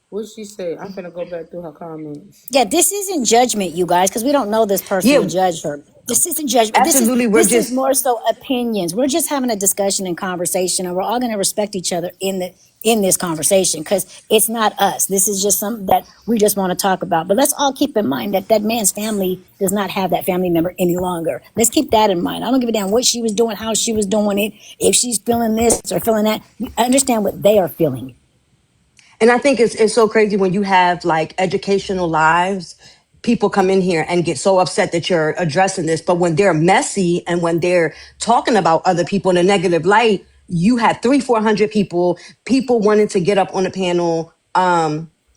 What she say? I'm finna go back through her comments. Yeah, this isn't judgment, you guys, because we don't know this person to Yeah, judge her. This isn't judgment. This is absolutely. We're this is just more so opinions. We're just having a discussion and conversation, and we're all going to respect each other in this conversation because it's not us. This is just something that we just want to talk about. But let's all keep in mind that that man's family does not have that family member any longer. Let's keep that in mind. I don't give a damn what she was doing, how she was doing it, if she's feeling this or feeling that. I understand what they are feeling. And I think it's so crazy when you have like educational lives, people come in here and get so upset that you're addressing this. But when they're messy and when they're talking about other people in a negative light, you had 400 people wanting to get up on the panel.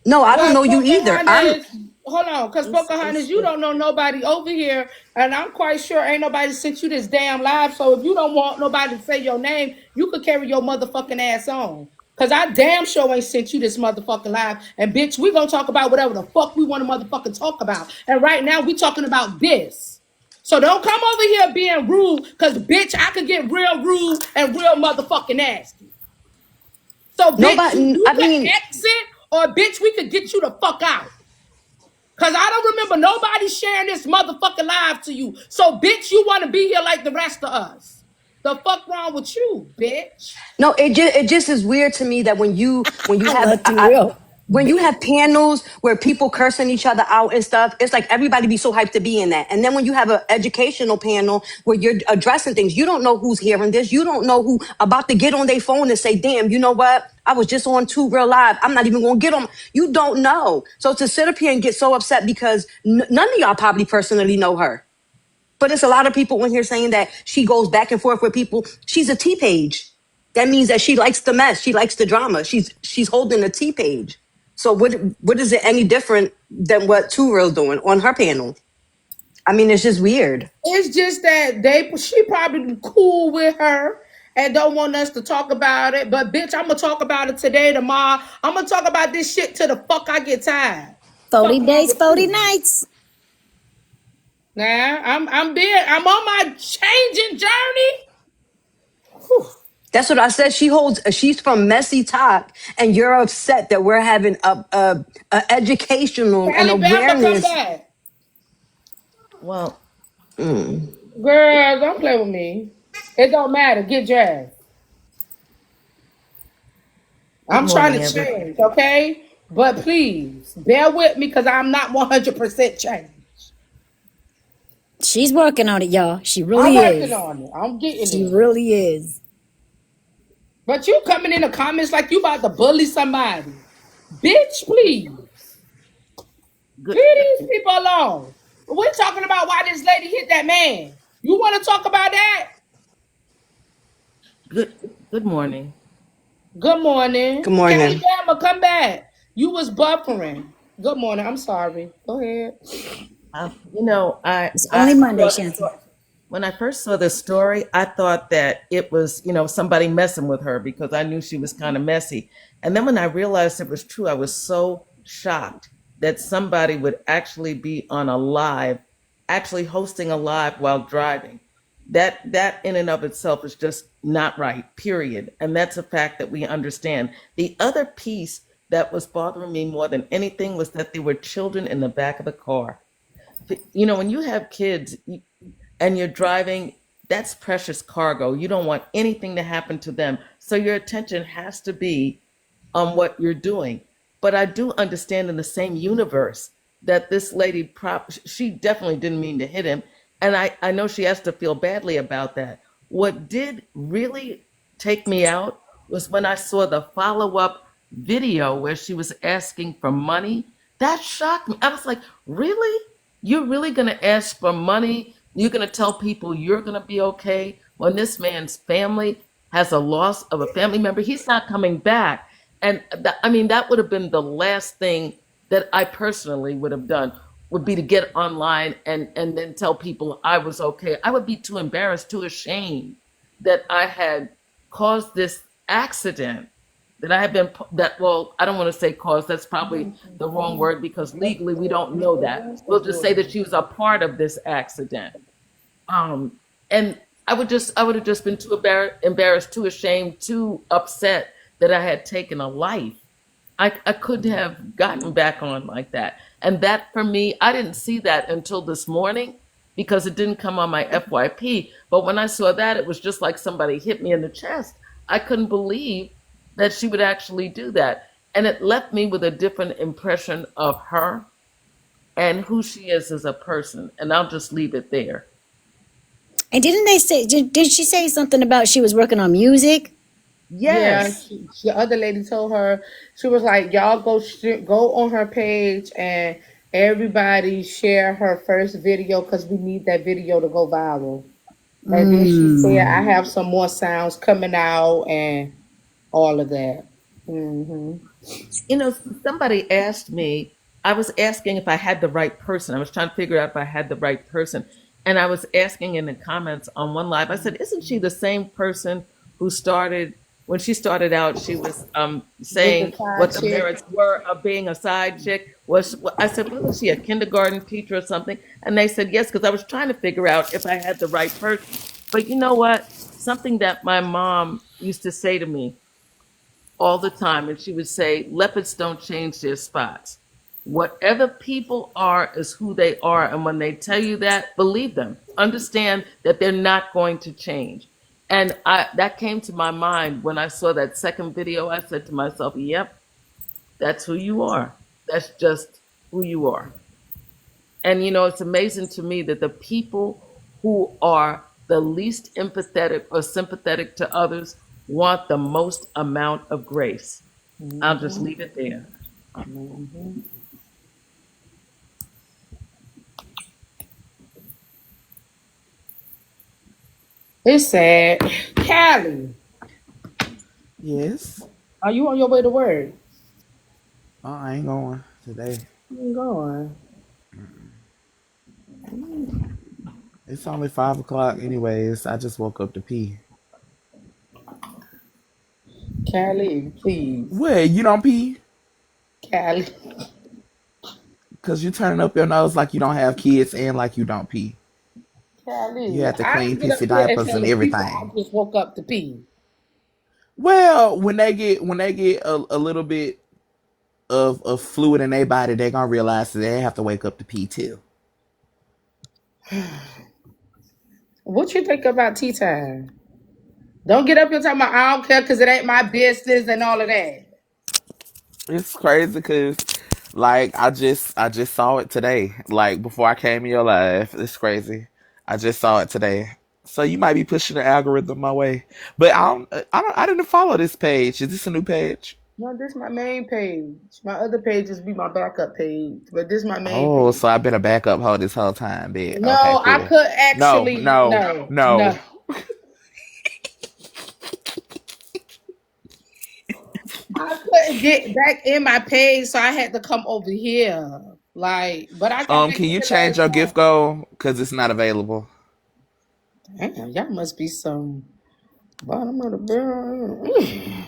No, I don't Well, know you either. Pocahontas, hold on, because It's Pocahontas, you don't know nobody over here, and I'm quite sure ain't nobody sent you this damn live. So if you don't want nobody to say your name, you could carry your motherfucking ass on. Cause I damn sure ain't sent you this motherfucking live. And bitch, we gonna talk about whatever the fuck we want to motherfucking talk about. And right now we talking about this. So don't come over here being rude, cause bitch, I could get real rude and real motherfucking nasty. So bitch, Nobody, you I could mean, exit, or bitch, we could get you the fuck out. Cause I don't remember nobody sharing this motherfucking live to you. So bitch, you want to be here like the rest of us. The fuck wrong with you, bitch? no, it just is weird to me that when you I have love to real. when you have panels where people cursing each other out and stuff, it's like everybody be so hyped to be in that. And then when you have an educational panel where you're addressing things, you don't know who's hearing this. You don't know who about to get on their phone and say, damn, you know what? I was just on 2real Live. I'm not even going to get on. You don't know. So to sit up here and get so upset because none of y'all probably personally know her. But it's a lot of people in here saying that she goes back and forth with people. She's a T page. That means that she likes the mess. She likes the drama. She's holding a T page. So what is it any different than what 2real doing on her panel? I mean, it's just weird. It's just that she probably cool with her and don't want us to talk about it. But bitch, I'm gonna talk about it today, tomorrow. I'm gonna talk about this shit till the fuck I get tired. 40 Fuck wrong days, with 40 you? nights. Nah, I'm on my changing journey. Whew. That's what I said. She's from Messy Talk, and you're upset that we're having a educational and Alabama, come awareness. back. well, Girl, don't play with me. It don't matter. Get dressed. good I'm trying morning, to everyone. change, okay? But please, bear with me because I'm not 100% changed. She's working on it, y'all. She I'm really working is. on it. I'm getting She there. really is. But you coming in the comments like you about to bully somebody. Bitch, please. Good, Leave these people alone. We're talking about why this lady hit that man. You want to talk about that? good, good morning. Good morning. Good Callie morning. Bama, come back. You was buffering. Good morning. I'm sorry. Go ahead. It's I only Monday, saw Shanti. when I first saw this story, I thought that it was, somebody messing with her because I knew she was kind of messy. And then when I realized it was true, I was so shocked that somebody would actually be on a live, actually hosting a live while driving. That in and of itself is just not right, period. And that's a fact that we understand. The other piece that was bothering me more than anything was that there were children in the back of the car. When you have kids and you're driving, that's precious cargo. You don't want anything to happen to them. So your attention has to be on what you're doing. But I do understand in the same universe that this lady, she definitely didn't mean to hit him. And I know she has to feel badly about that. What did really take me out was when I saw the follow up video where she was asking for money. That shocked me. I was like, really? You're really going to ask for money? You're going to tell people you're going to be okay when this man's family has a loss of a family member? He's not coming back. And that would have been the last thing that I personally would have done, would be to get online and then tell people I was okay. I would be too embarrassed, too ashamed that I had caused this accident, that I have been, that, well, I don't want to say cause, that's probably the wrong word because legally we don't know that. We'll just say that she was a part of this accident. And I would have just been too embarrassed, too ashamed, too upset that I had taken a life. I could have gotten back on like that. And that for me, I didn't see that until this morning because it didn't come on my FYP. But when I saw that, it was just like somebody hit me in the chest. I couldn't believe that she would actually do that. And it left me with a different impression of her and who she is as a person. And I'll just leave it there. And didn't they say? Did she say something about she was working on music? Yeah, Yes. the other lady told her, she was like, "Y'all go on her page and everybody share her first video because we need that video to go viral." And then she said, "I have some more sounds coming out and all of that." Hmm. You know, somebody asked me, I was asking if I had the right person. I was trying to figure out if I had the right person. And I was asking in the comments on one live, I said, isn't she the same person who started, when she started out, she was With the saying side what the chick. merits were of being a side chick? I said, wasn't she a kindergarten teacher or something? And they said, yes, because I was trying to figure out if I had the right person. But you know what? Something that my mom used to say to me all the time, and she would say, leopards don't change their spots. Whatever people are is who they are, and when they tell you that, believe them. Understand that they're not going to change. And that came to my mind when I saw that second video. I said to myself, yep, that's who you are. That's just who you are. And you know, it's amazing to me that the people who are the least empathetic or sympathetic to others want the most amount of grace. I'll just leave it there. It's sad. Callie, Yes. are you on your way to work? Oh, I ain't going today. You ain't going. It's only 5 o'clock anyways. I just woke up to pee. Callie, please. What, you don't pee? Callie. Cause you turning up your nose like you don't have kids and like you don't pee. You Callie, have to I clean don't get up pissy here and diapers tell and the people I everything. just woke up to pee. Well, when they get a little bit of fluid in their body, they're gonna realize that they have to wake up to pee too. What you think about tea time? Don't get up here talking about I don't care because it ain't my business and all of that. It's crazy because like I just saw it today. Like before I came in your life. It's crazy. I just saw it today. So you might be pushing the algorithm my way. But I didn't follow this page. Is this a new page? No, this my main page. My other pages be my backup page, but this my main Oh, page. so I've been a backup hoe this whole time, bitch. Okay, No, I cool. could No, actually no, no, no. no. I couldn't get back in my page, so I had to come over here. Like, but I got back Can in you the change last your gift time. goal? Cause it's not available. Damn, y'all must be some bottom of the barrel. Mm.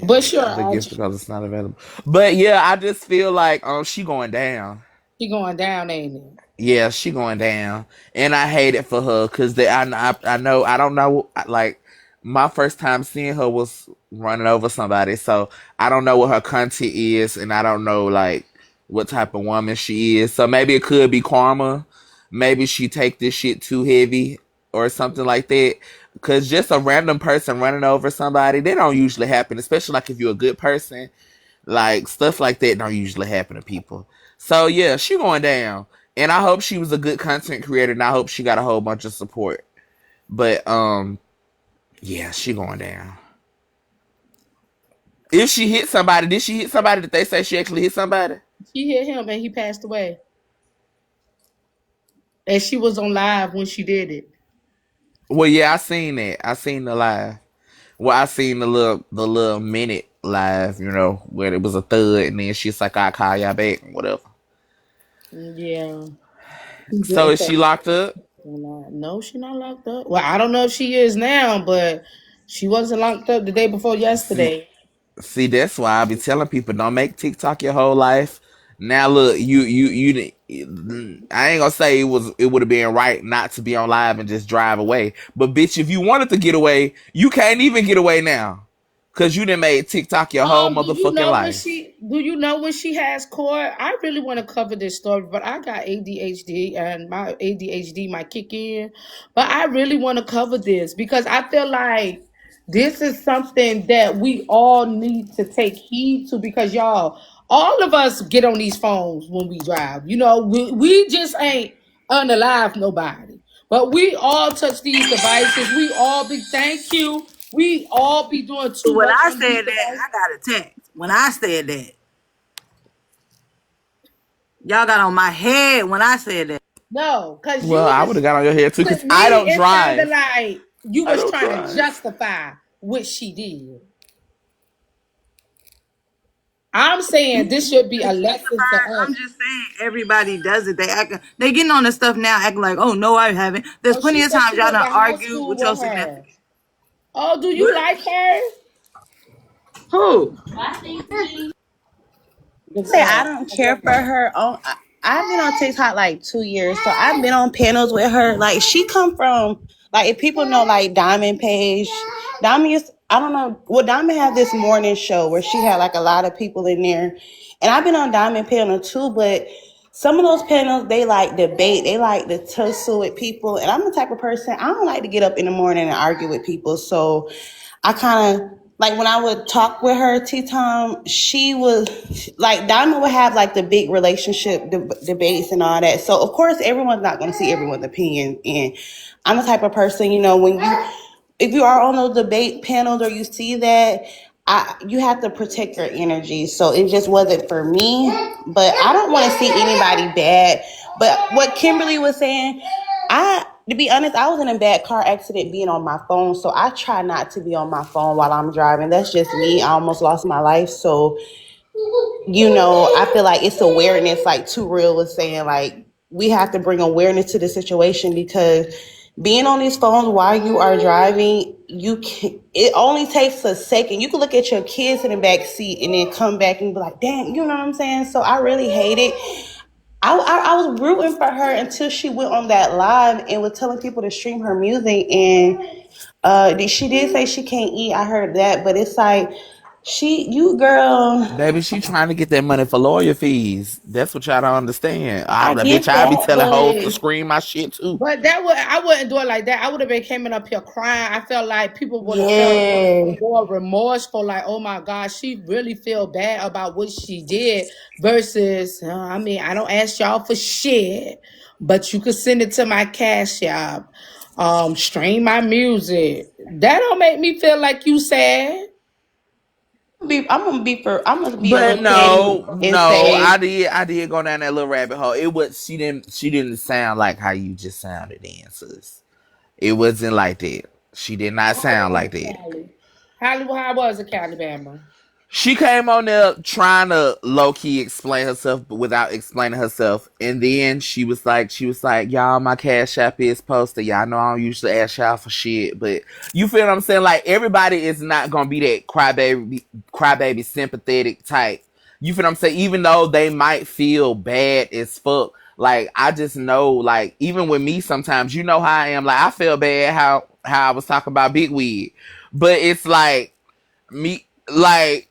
But Yeah, sure, the gift because it's not available. But yeah, I just feel like she going down. she going down, ain't it? Yeah, she going down, and I hate it for her because I know I don't know like my first time seeing her was running over somebody, so I don't know what her content is, and I don't know like what type of woman she is. So maybe it could be karma. Maybe she take this shit too heavy or something like that. Because just a random person running over somebody, they don't usually happen, especially like if you're a good person. Like stuff like that don't usually happen to people. So yeah, she going down. And I hope she was a good content creator and I hope she got a whole bunch of support. But yeah, she going down. If she hit somebody, did she hit somebody? Did they say she actually hit somebody? She hit him and he passed away. And she was on live when she did it. Well, yeah, I seen that. I seen the live. Well, I seen the little minute live, where it was a thud and then she's like, I'll call y'all back, whatever. Yeah. So is she locked up? No, she not locked up. Well, I don't know if she is now, but she wasn't locked up the day before See, yesterday. See, that's why I be telling people don't make TikTok your whole life. Now look, I ain't gonna say it would have been right not to be on live and just drive away. But bitch, if you wanted to get away, you can't even get away now. Cause you done made TikTok your whole Do you motherfucking know when life. she? Do you know when she has court? I really want to cover this story, but I got ADHD, and my ADHD might kick in. But I really want to cover this because I feel like this is something that we all need to take heed to because y'all, all of us get on these phones when we drive. You know, we just ain't unalive nobody. But we all touch these devices. We all be thank you. We all be doing too When much I on these said that, devices. I got a text. When I said that, y'all got on my head when I said that. No, cause Well, you I would was have got on your head too, to cause me. I don't It sounded drive. like you I was don't trying to drive. justify what she did. I'm saying this should be a lesson to I'm us. just saying everybody does it. They getting on the stuff now, acting like, oh no, I haven't. There's Oh, she plenty of said times she y'all went to done high argue school with your with her. significant. Oh, do you What? like her? Who? The Say I girl, don't my care for grandmother. her. I've been on TikTok like 2 years, so I've been on panels with her. Like she come from like if people know like Diamond Page, Diamond is I don't know. Well, Diamond had this morning show where she had like a lot of people in there, and I've been on Diamond panel too. But some of those panels they like debate, they like to tussle with people, and I'm the type of person I don't like to get up in the morning and argue with people. So I kind of like when I would talk with her tea time, she was like Diamond would have like the big relationship debates and all that. So of course everyone's not going to see everyone's opinion, and I'm the type of person, you know, when you if you are on those debate panels or you see that, you have to protect your energy. So it just wasn't for me, but I don't want to see anybody bad. But what Kimberly was saying, to be honest, I was in a bad car accident being on my phone. So I try not to be on my phone while I'm driving. That's just me. I almost lost my life. So I feel like it's awareness, like 2real was saying, like we have to bring awareness to the situation because being on these phones while you are driving, it only takes a second. You can look at your kids in the back seat and then come back and be like, damn, you know what I'm saying? So I really hate it. I was rooting for her until she went on that live and was telling people to stream her music. And she did say she can't eat. I heard that, but it's like you girl. Baby, she trying to get that money for lawyer fees. That's what y'all don't understand. I Bitch, get I be that, telling hoes to but scream my shit too. But I wouldn't do it like that. I would have been coming up here crying. I felt like people would have felt yeah. more remorseful, like, oh my gosh, she really feel bad about what she did. Versus, I mean, I don't ask y'all for shit, but you could send it to my cash app, stream my music. That don't make me feel like you sad. I'm gonna be a But little petty and no, say I did go down that little rabbit hole. It was she didn't sound like how you just sounded then, sis. It wasn't like that. She did not How sound was like it, that. Callie? How was it, Callie Bama? She came on there trying to low key explain herself, but without explaining herself. And then she was like, y'all, my cash app is posted. Y'all know I don't usually ask y'all for shit, but you feel what I'm saying? Like everybody is not gonna be that crybaby sympathetic type. You feel what I'm saying? Even though they might feel bad as fuck. Like I just know, like even with me, sometimes you know how I am. Like I feel bad how I was talking about Big Wig, but it's like me like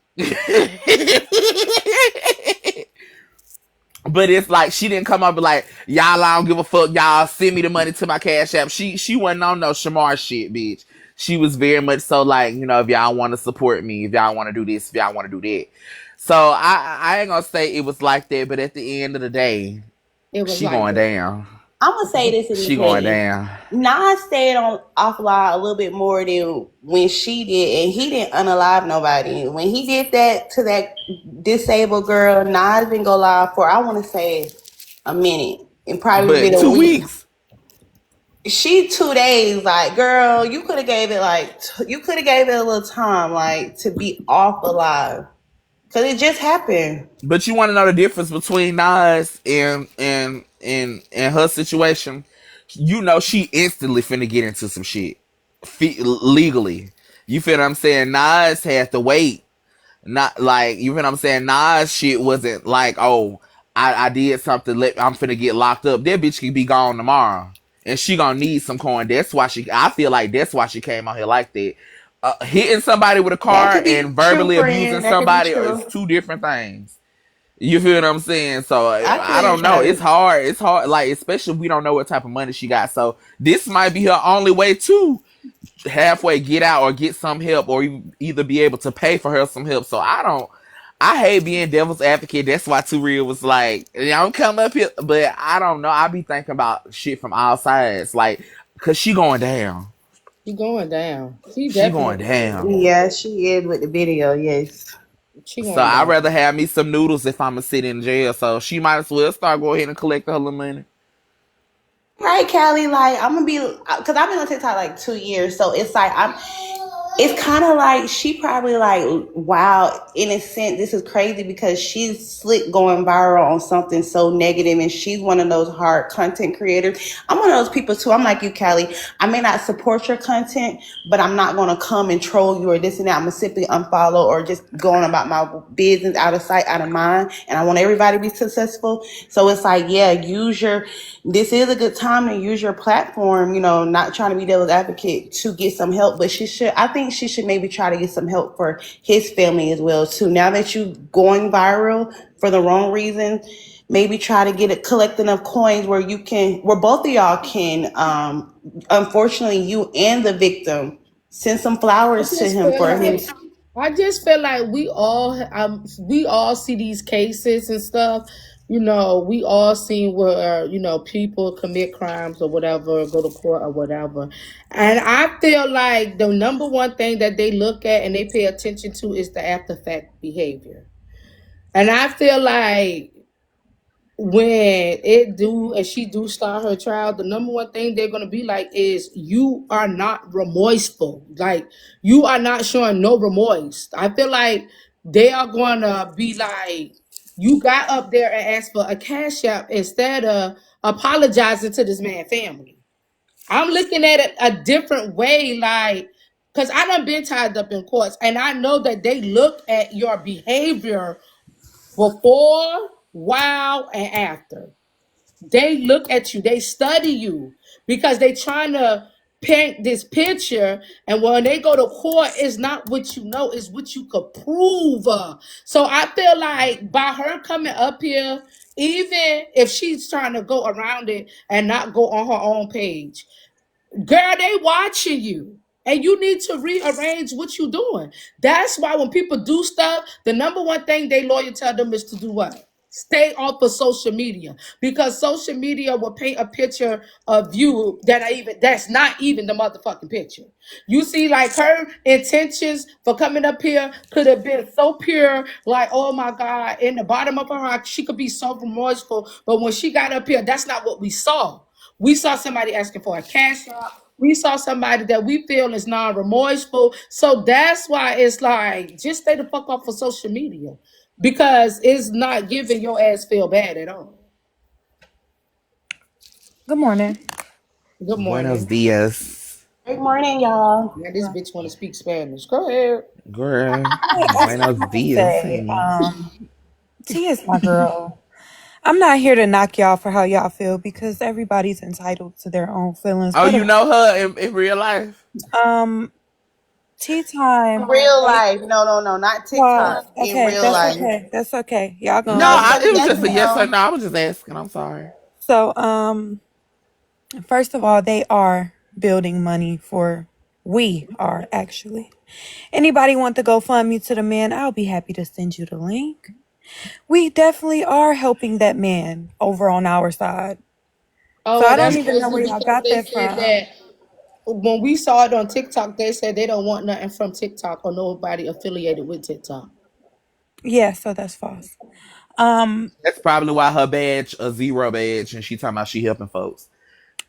but it's like she didn't come up and like y'all I don't give a fuck, y'all send me the money to my cash app. She wasn't on no Shamar shit, bitch. She was very much so like, if y'all want to support me, if y'all want to do this, if y'all want to do that. So I ain't gonna say it was like that, but at the end of the day, It was she like going that. down. I'm gonna say this in the She going case. down. Nas stayed on offline a little bit more than when she did, and he didn't unalive nobody. When he did that to that disabled girl, Nas didn't go live for I want to say a minute, and probably But been a two week. weeks. She 2 days, like girl, you could have gave it you could have gave it a little time, like to be off alive, cause it just happened. But you want to know the difference between Nas and her situation? She instantly finna get into some shit legally. You feel what I'm saying? Nas had to wait. Not like you feel what I'm saying. Nas shit wasn't like, oh, I did something. I'm finna get locked up. That bitch can be gone tomorrow, and she gonna need some coin. I feel like that's why she came out here like that. Hitting somebody with a That car could and be true, verbally abusing friend. That could be somebody is true. two different things. You feel what I'm saying? So I I feel you, don't know. Travis. It's hard. It's hard. Like, especially if we don't know what type of money she got. So this might be her only way to halfway get out or get some help, or either be able to pay for her some help. So I don't. I hate being devil's advocate. That's why 2real was like, "Don't come up here." But I don't know. I be thinking about shit from all sides, like, cause she going down. She going down. She She going definitely down. Yeah, she is with the video. Yes. she So going I'd down. rather have me some noodles if I'm gonna sit in jail. So she might as well start go ahead and collect her little money. Right, Callie. Like I'm gonna be, because I've been on TikTok like 2 years, so it's like I'm. It's kind of like she probably like, wow, in a sense, this is crazy because she's slick going viral on something so negative, and she's one of those hard content creators. I'm one of those people too. I'm like you, Callie. I may not support your content, but I'm not gonna come and troll you or this and that. I'm gonna simply unfollow or just going about my business, out of sight, out of mind. And I want everybody to be successful. So it's like, yeah, this is a good time to use your platform, not trying to be devil's advocate to get some help, but I think she should maybe try to get some help for his family as well too. Now that you going viral for the wrong reason, maybe try to collect enough coins where both of y'all can, unfortunately, you and the victim, send some I flowers to just him feel for like his. we all see these cases and stuff. We all seen where people commit crimes or whatever, go to court or whatever. And I feel like the number one thing that they look at and they pay attention to is the after fact behavior. And I feel like when it do and she do start her trial, the number one thing they're gonna be like is you are not remorseful. Like you are not showing no remorse. I feel like they are gonna be like, you got up there and asked for a cash app instead of apologizing to this man's family. I'm looking at it a different way, like, because I done been tied up in courts and I know that they look at your behavior before, while, and after. They look at you, they study you because they trying to paint this picture. And when they go to court, it's not what you know, it's what you could prove. So I feel like by her coming up here, even if she's trying to go around it and not go on her own page, girl, they watching you. And you need to rearrange what you're doing. That's why when people do stuff, the number one thing they lawyer tell them is to do what? Stay off of social media. Because social media will paint a picture of you that's not even the motherfucking picture. You see, like her intentions for coming up here could have been so pure, like, oh my God, in the bottom of her heart, she could be so remorseful. But when she got up here, that's not what we saw. We saw somebody asking for a cash out. We saw somebody that we feel is non-remorseful. So that's why it's like, just stay the fuck off of social media because it's not giving your ass feel bad at all. Good morning. Good Buenos morning. dias, Good morning, y'all. Now this bitch want to speak Spanish. Go ahead. girl. I Buenos want to dias, say, honey. T is my girl. I'm not here to knock y'all for how y'all feel because everybody's entitled to their own feelings. Oh, But you know her in real life? um, tea time. Real life. No, no, no, not Well, TikTok. In okay, real that's life. okay. That's okay. Y'all No, No, gonna because it was yes just a and yes or no. no. I was just asking. I'm sorry. so first of all, they are building money for. We are actually. Anybody want to go fund me to the man? I'll be happy to send you the link. We definitely are helping that man over on our side. Oh, So I well, don't that's even know crazy where y'all because got they that said from. that when we saw it on TikTok, they said they don't want nothing from TikTok or nobody affiliated with TikTok. Yeah, so that's false. Um, That's probably why her badge a zero badge, and she talking about she helping folks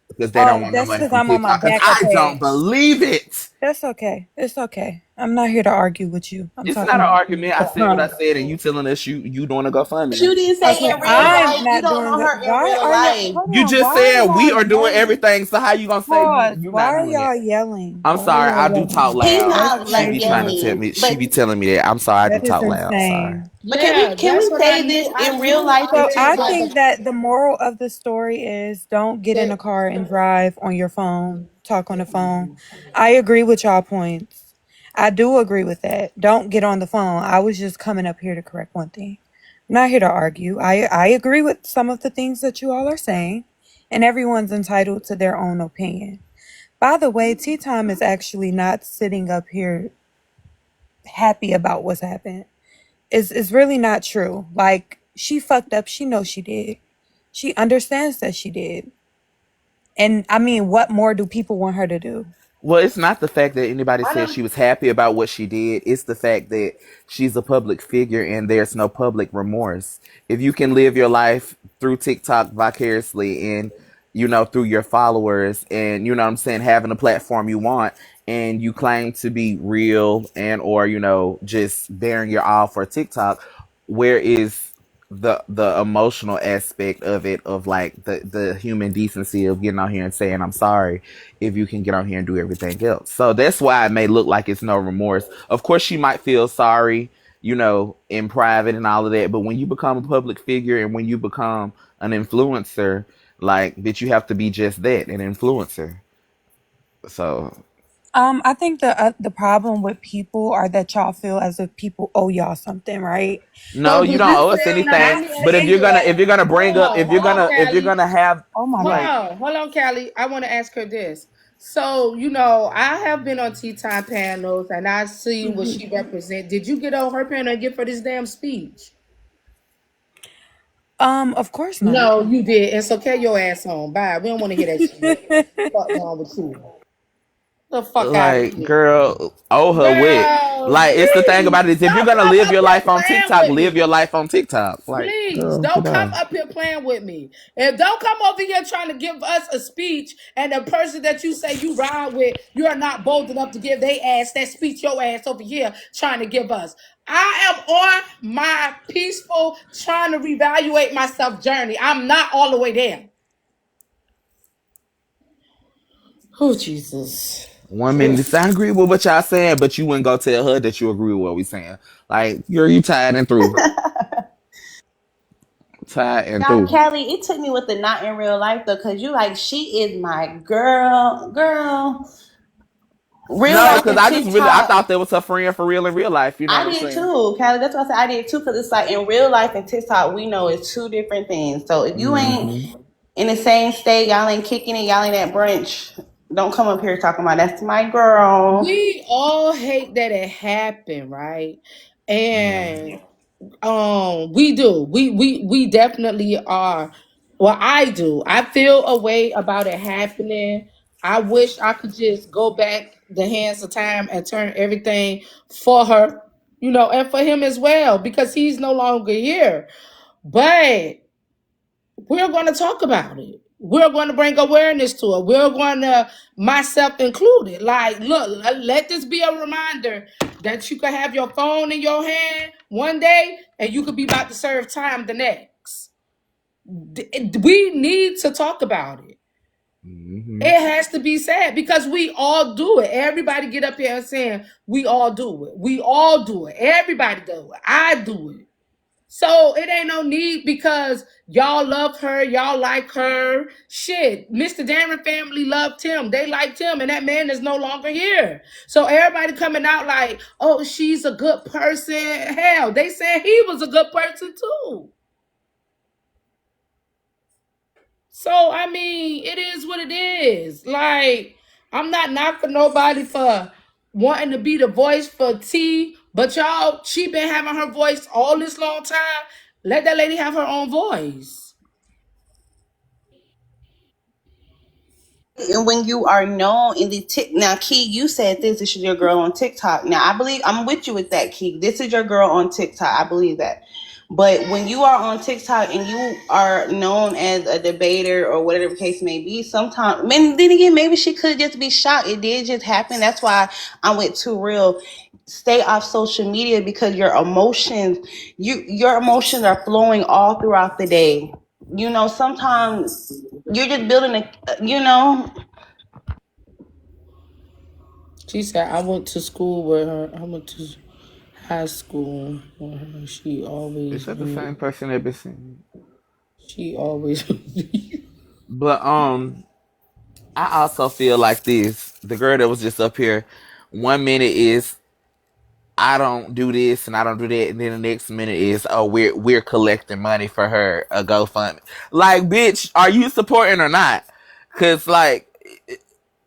because they don't want no that's money because from I'm on my TikTok. Because backup I don't page. believe it. That's okay. It's okay. I'm not here to argue with you. I'm It's not talking an about argument. I the said what I pump. said, and you telling us you doing a But you GoFundMe. didn't say Okay, in real I'm life. You not don't doing know that. her in Why real are y'all? life. Hold You on. just Why are said we y'all are doing yelling? everything. So how you gonna say Pause. you Why not are doing it? y'all yelling? I'm Why are sorry. y'all I do talk yelling? He's loud. That's not She like be crazy. trying to tell yelling. me. She But be telling me that. I'm sorry. I do That is talk loud. Sorry. insane. can we Yeah, that's what I say knew. this I in real knew life all to So this I T? was Like think that the moral of the story is don't get in a that. car and drive on your phone, talk on the phone. I agree with y'all points. I do agree with that. Don't get on the phone. I was just coming up here to correct one thing. I'm not here to argue. I agree with some of the things that you all are saying, and everyone's entitled to their own opinion. By the way, Tea Time is actually not sitting up here happy about what's happened. It's really not true. Like, she fucked up. She knows she did. She understands that she did. And I mean, what more do people want her to do? Well, it's not the fact that anybody I said don't. she was happy about what she did. It's the fact that she's a public figure and there's no public remorse. If you can live your life through TikTok vicariously and, through your followers and, what I'm saying, having a platform you want and you claim to be real and, or, just bearing your all for TikTok, where is the emotional aspect of it, of like the human decency of getting out here and saying I'm sorry, if you can get out here and do everything else? So that's why it may look like it's no remorse. Of course she might feel sorry, in private and all of that, but when you become a public figure and when you become an influencer, like, that, you have to be just that, an influencer. So I think the problem with people are that y'all feel as if people owe y'all something, right? no, So you do don't you owe us feel? Now anything, let me but ask if you you're gonna this. if you're gonna bring up if you're gonna if you're Callie. gonna have, Oh my like, God. Hold on, Callie. I want to ask her this. So, I have been on tea time panels and I see what she represent. Did you get on her panel and give her this damn speech? Of course not. No, you did. And so carry your ass on. Bye. We don't want to hear that shit. Fuck wrong with you? The fuck out of like, here. girl, owe her with. Girl, Like, it's the thing please about it is, if you're don't gonna come live up your here life on playing TikTok, with live me. your life on TikTok. Like, Please girl, get don't come on. up here playing with me. And don't come over here trying to give us a speech. And the person that you say you ride with, you are not bold enough to give they ass that speech your ass over here trying to give us. I am on my peaceful trying to reevaluate myself journey. I'm not all the way there. Oh Jesus. One minute, I agree with what y'all saying, but you wouldn't go tell her that you agree with what we saying. Like, girl, you tired and through. Tired and Now, through. Kelly, it took me with the not in real life though, cause you like she is my girl. Real No, life because and I TikTok. thought that was her friend for real in real life. You know what I I'm did saying? too, Kelly. That's what I said. I did too, because it's like in real life and TikTok, we know it's two different things. So if you ain't Hmm. in the same state, y'all ain't kicking it, y'all ain't at brunch. Don't come up here talking about that's my girl. We all hate that it happened, right? Yeah. And we definitely are. Well, I do. I feel a way about it happening. I wish I could just go back the hands of time and turn everything for her, and for him as well, because he's no longer here. But we're going to talk about it. We're going to bring awareness to it. We're going to, myself included, like, look, let this be a reminder that you could have your phone in your hand one day and you could be about to serve time the next. We need to talk about it. Hmm. It has to be said because we all do it. Everybody get up here and saying we all do it. We all do it. Everybody do it. I do it. So it ain't no need because y'all love her, y'all like her. Shit, Mr. Darren family loved him. They liked him, and that man is no longer here. So everybody coming out like, oh, she's a good person. Hell, they said he was a good person too. So I mean, it is what it is. Like, I'm not knocking nobody for wanting to be the voice for T, but y'all, she been having her voice all this long time. Let that lady have her own voice. And when you are known in the now, Key, you said this is your girl on TikTok. Now, I believe I'm with you with that, Key. This is your girl on TikTok. I believe that. But when you are on TikTok and you are known as a debater or whatever the case may be, sometimes, man, then again, maybe she could just be shocked. It did just happen. That's why I went too real. Stay off social media because your emotions are flowing all throughout the day. Sometimes you're just building She said, I went to school with her. I went to high school with her. She Is always that the same knew. person that been saying? She always But I also feel like this. The girl that was just up here, 1 minute is I don't do this and I don't do that, and then the next minute is, oh, we're collecting money for her a GoFundMe. Like, bitch, are you supporting or not? Cause like,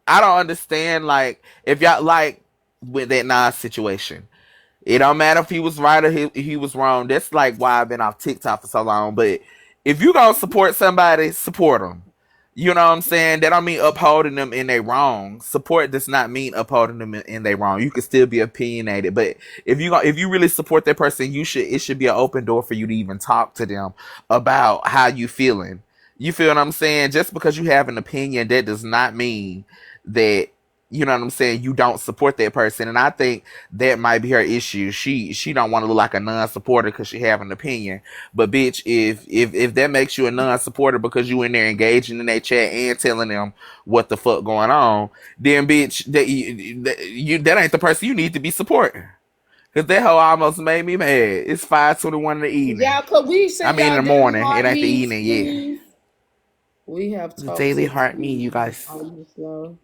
I don't understand. Like, if y'all like with that Nas situation, it don't matter if he was right or he was wrong. That's like why I've been off TikTok for so long. But if you gonna support somebody, support them. You know what I'm saying? That don't mean upholding them in their wrong. Support does not mean upholding them in their wrong. You can still be opinionated, but if you really support that person, it should be an open door for you to even talk to them about how you feeling. You feel what I'm saying? Just because you have an opinion, that does not mean that, you know what I'm saying, you don't support that person. And I think that might be her issue. She don't want to look like a non-supporter because she have an opinion. But bitch, if that makes you a non-supporter because you in there engaging in that chat and telling them what the fuck going on, then bitch, that ain't the person you need to be supporting. Cause that hoe almost made me mad. It's 5:21 in the evening. Y'all, could we I send mean in y'all the daily morning. It heart ain't the needs, evening yet. please? We have The talked daily to heart me, you guys. Are You Slow?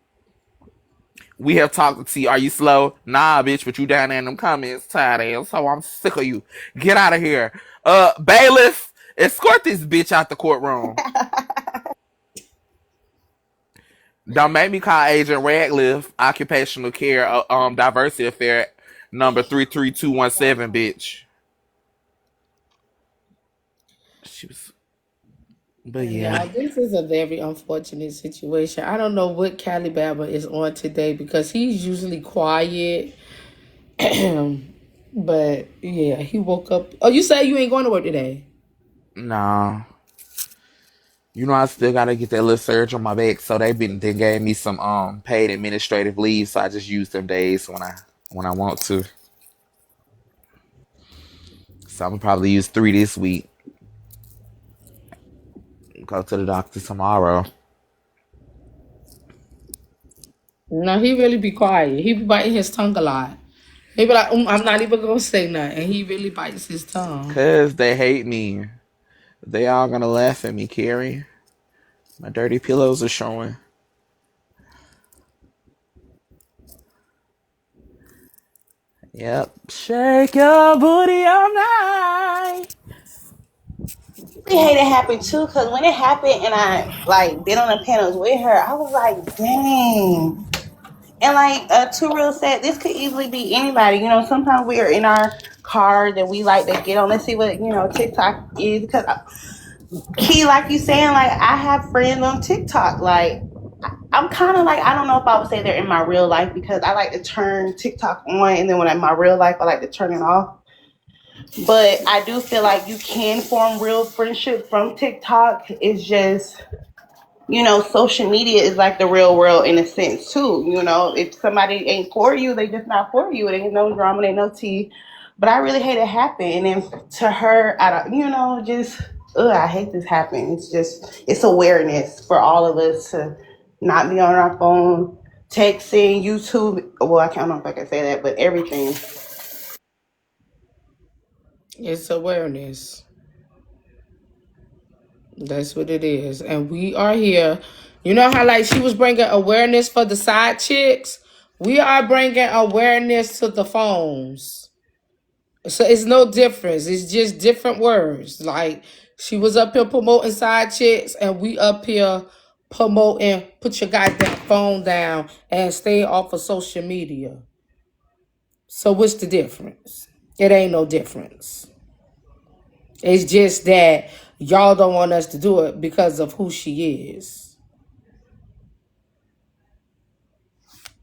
We have talked to T. Are you slow? Nah, bitch, but you down there in them comments, tired ass. So I'm sick of you. Get out of here. Bailiff, escort this bitch out the courtroom. Don't make me call Agent Radcliffe, occupational care, diversity affair number 33217, bitch. She was, but yeah. Yeah, this is a very unfortunate situation. I don't know what Cali Baba is on today because he's usually quiet. But yeah, he woke up. Oh, you say you ain't going to work today? Nah. You know I still gotta get that little surge on my back, so they gave me some paid administrative leave, so I just use them days when I want to. So I'm gonna probably use 3 this week. Go to the doctor tomorrow. No, he really be quiet. He be biting his tongue a lot. He be like, I'm not even gonna say nothing. And he really bites his tongue. Cause they hate me. They all gonna laugh at me, Carrie. My dirty pillows are showing. Yep. Shake your booty all night. I hate it happened too, because when it happened and I like been on the panels with her, I was like, dang. And like 2real said, this could easily be anybody. You know, sometimes we are in our cars and we like to get on. Let's see what TikTok is, because key, like you saying, like I have friends on TikTok. Like I'm kind of like, I don't know if I would say they're in my real life, because I like to turn TikTok on, and then when I'm in my real life, I like to turn it off. But I do feel like you can form real friendship from TikTok. It's just, social media is like the real world in a sense too. If somebody ain't for you, they just not for you. It ain't no drama, it ain't no tea. But I really hate it happen. And then to her, I don't, just, I hate this happen. It's awareness for all of us to not be on our phone, texting, YouTube. Well, I don't know if I can say that, but everything. It's awareness. That's what it is. And we are here. You know how like she was bringing awareness for the side chicks? We are bringing awareness to the phones. So it's no difference. It's just different words. Like she was up here promoting side chicks and we up here promoting put your goddamn phone down and stay off of social media. So what's the difference? It ain't no difference. It's just that y'all don't want us to do it because of who she is.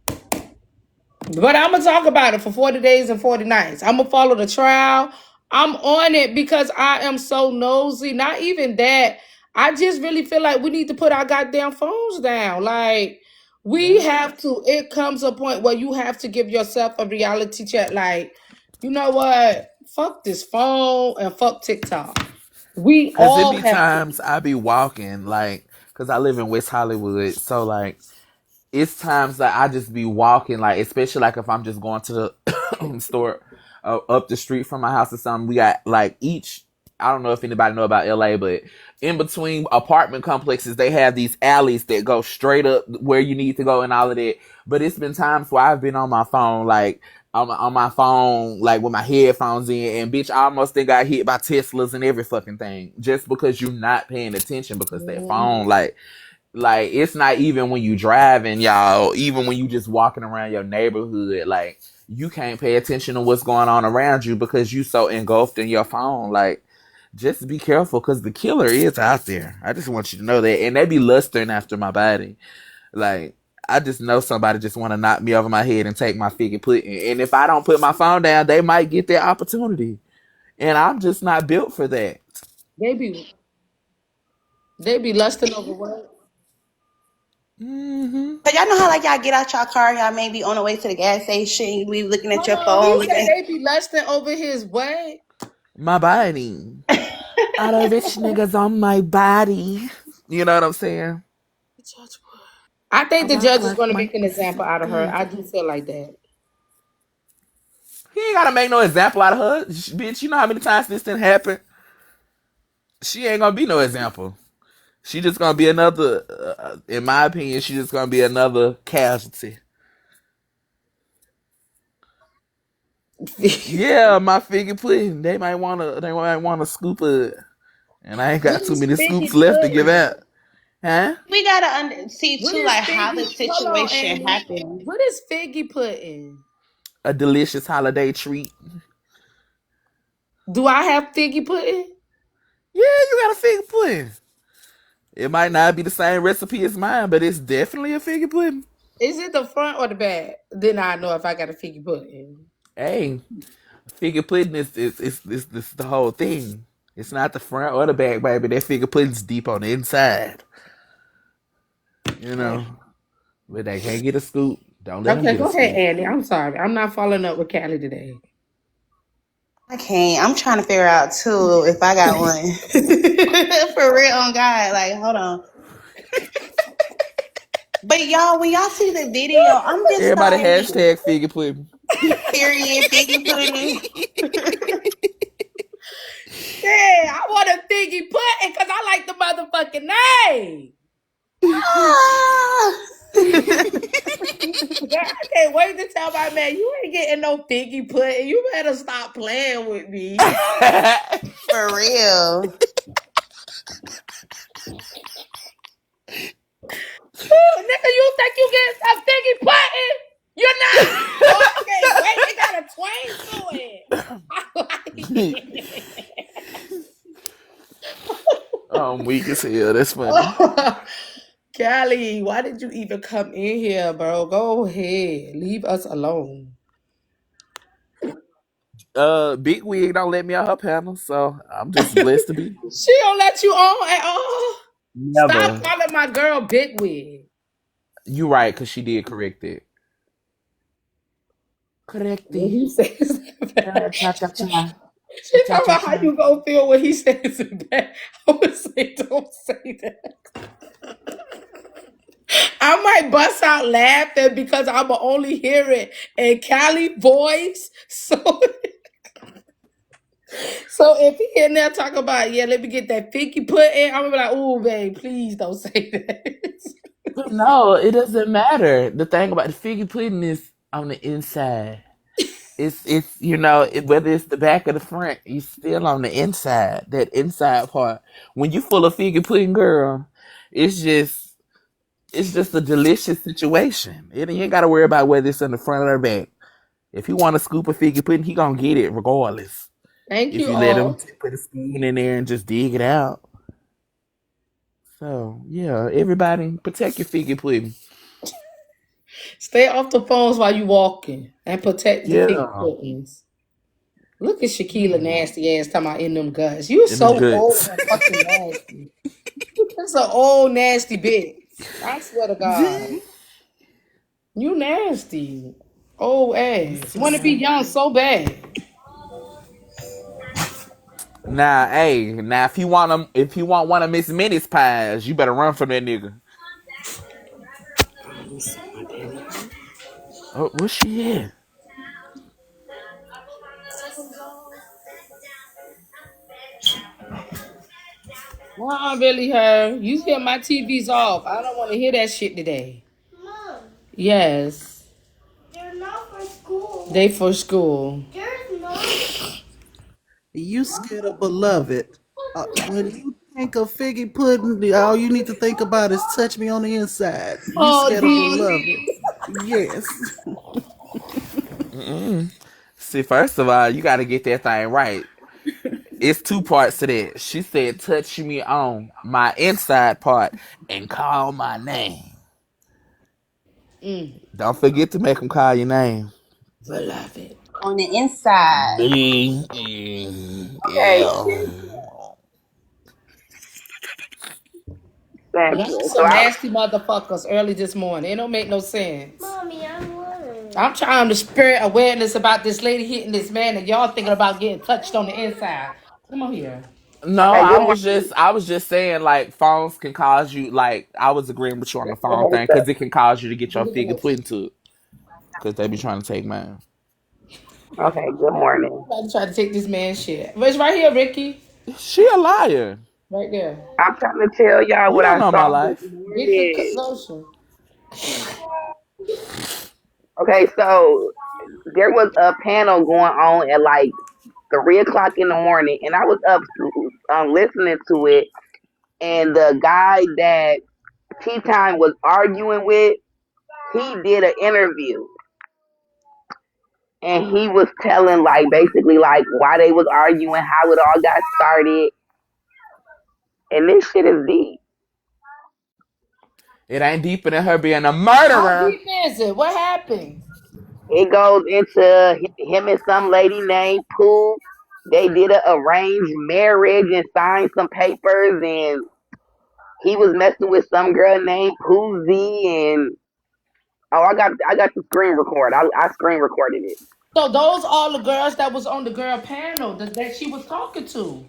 But I'm going to talk about it for 40 days and 40 nights. I'm going to follow the trial. I'm on it because I am so nosy. Not even that. I just really feel like we need to put our goddamn phones down. Like, we have to. It comes a point where you have to give yourself a reality check. Like, you know what? Fuck this phone and fuck TikTok. We Cause it all be have to. times I be walking, like, cause I live in West Hollywood, so like it's times that I just be walking, like, especially like if I'm just going to the store up the street from my house or something. We got like I don't know if anybody know about LA, but in between apartment complexes, they have these alleys that go straight up where you need to go and all of that. But it's been times where I've been on my phone, like, on my phone, like with my headphones in, and bitch, I almost think got hit by Teslas and every fucking thing just because you're not paying attention because that phone, like it's not even when you driving, y'all. Even when you just walking around your neighborhood, like you can't pay attention to what's going on around you because you so engulfed in your phone. Like, just be careful because the killer is out there. I just want you to know that, and they be lusting after my body. Like, I just know somebody just want to knock me over my head and take my figure pudding. And if I don't put my phone down, they might get their opportunity. And I'm just not built for that. They be lusting over what? Mm-hmm. But y'all know how like y'all get out your car, y'all may be on the way to the gas station, you be looking at Hold your on, he phone, said looking. they be lusting over his what? My body. All the rich niggas on my body. You know what I'm saying? I I think the walk judge is like going to make an Michael example out of her. I Jackson. do feel like that. He ain't gotta make no example out of her. Bitch, you know how many times this didn't happen? She ain't gonna be no example. She just gonna be another, in my opinion, she just gonna be another casualty. Yeah, my figure pudding. They might wanna scoop it. And I ain't What got too is many scoops figgy left to give pudding? out. Huh? We gotta see What too, is like how the figgy? Hold on, situation Annie. happened. What is figgy pudding? A delicious holiday treat. Do I have figgy pudding? Yeah, you got a figure pudding. It might not be the same recipe as mine, but it's definitely a figure pudding. Is it the front or the back? Then I know if I got a figgy pudding. Hey, figure pudding is the whole thing. It's not the front or the back, baby. That figure pudding's deep on the inside. You know. But they can't get a scoop. Don't let them Okay, get a go ahead, scoop. Annie. I'm sorry. I'm not following up with Callie today. I can't. I'm trying to figure out too if I got one. For real on God. Like, hold on. But y'all, when y'all see the video, I'm just Everybody like, hashtag figure pudding. period, figure pudding. Yeah, I want a figgy pudding because I like the motherfucking name. Ah. I can't wait to tell my man, you ain't getting no figgy pudding. You better stop playing with me. For real. Nigga, you think you getting some figgy pudding? You're not. Oh, I can't wait. It got a twang to it. I like it. I'm weak as hell. That's funny. Callie, why did you even come in here, bro? Go ahead. Leave us alone. Big Wig don't let me on her panel, so I'm just blessed to be. She don't let you on at all. Stop Never. calling my girl Big Wig. You right, cause she did correct it. Correct When it. he says Cha that, cha cha cha. she Cha talking cha about how cha. you gonna feel when he says that. I would say, don't say that. I might bust out laughing because I'ma only hear it in Cali voice. So if he in there talking about, yeah, let me get that finky put in, I'm gonna be like, oh, babe, please don't say that. But no, it doesn't matter. The thing about the figure pudding is on the inside. It's whether it's the back or the front, you still on the inside. That inside part. When you full of figure pudding, girl, it's just it's just a delicious situation. You ain't got to worry about whether it's in the front or the back. If he want to scoop a figure pudding, he gonna get it regardless. Thank If you you let him all. put a spoon in there and just dig it out. So yeah, everybody protect your figure pudding. Stay off the phones while you walking and protect the finky Yeah, puddings. Look at Shaquila yeah. nasty ass talking about in them guts. You In them so old guts. and fucking nasty. That's an old nasty bitch. I swear to God. You nasty. Old ass. Wanna be young so bad. Nah, hey, now if you want one of Miss Minnie's pies, you better run from that nigga. Oh, where's she at? Really her. You hear my TV's off. I don't want to hear that shit today. Yes. Day for school. You scared of beloved. When you think of figgy pudding, all you need to think about is touch me on the inside. You Oh, scared of D. beloved. Yes. See, first of all, you got to get that thing right. It's two parts to that. She said, touch me on my inside part and call my name. Don't forget to make them call your name. Beloved. On the inside. Okay, Yeah. Y'all exactly. So some nasty motherfuckers early this morning. It don't make no sense. Mommy, I'm trying to spread awareness about this lady hitting this man, and y'all thinking about getting touched on the inside. Come on here. No, okay, good I was just saying like phones can cause you like I was agreeing with you on the phone morning. thing because it can cause you to get your Look at figure this. put into it because they be trying to take mine. Okay, good morning. I'm about to try to take this man's shit. But it's right here, Ricky. She a liar. Right there. I'm trying to tell y'all You what don't I know my saw this life. Get the morning. lotion. Okay, so there was a panel going on at like 3 o'clock in the morning, and I was up listening to it. And the guy that Tea Time was arguing with, he did an interview, and he was telling like basically like why they was arguing, how it all got started, and this shit is deep. It ain't deeper than her being a How murderer. deep is it? What happened? It goes into him and some lady named Pooh. They did an arranged marriage and signed some papers, and he was messing with some girl named Poozy. And oh, I got the screen record. I screen recorded it. So those all the girls that was on the girl panel that she was talking to.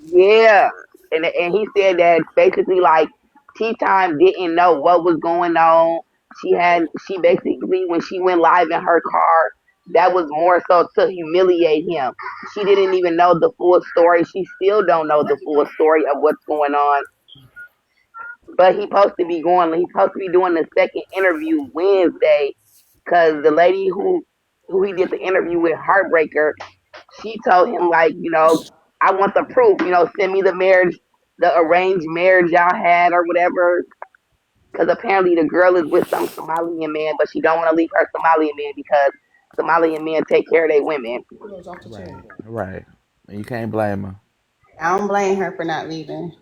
Yeah, and he said that basically like Tea Time didn't know what was going on. She basically when she went live in her car, that was more so to humiliate him. She didn't even know the full story. She still don't know the full story of what's going on. But he's supposed to be doing the second interview Wednesday, because the lady who he did the interview with, Heartbreaker, she told him like, I want the proof. Send me the marriage, the arranged marriage y'all had or whatever. Because apparently the girl is with some Somalian man, but she don't want to leave her Somalian man because Somalian men take care of their women. Pillows off the Right, chair. right. You can't blame her. I don't blame her for not leaving.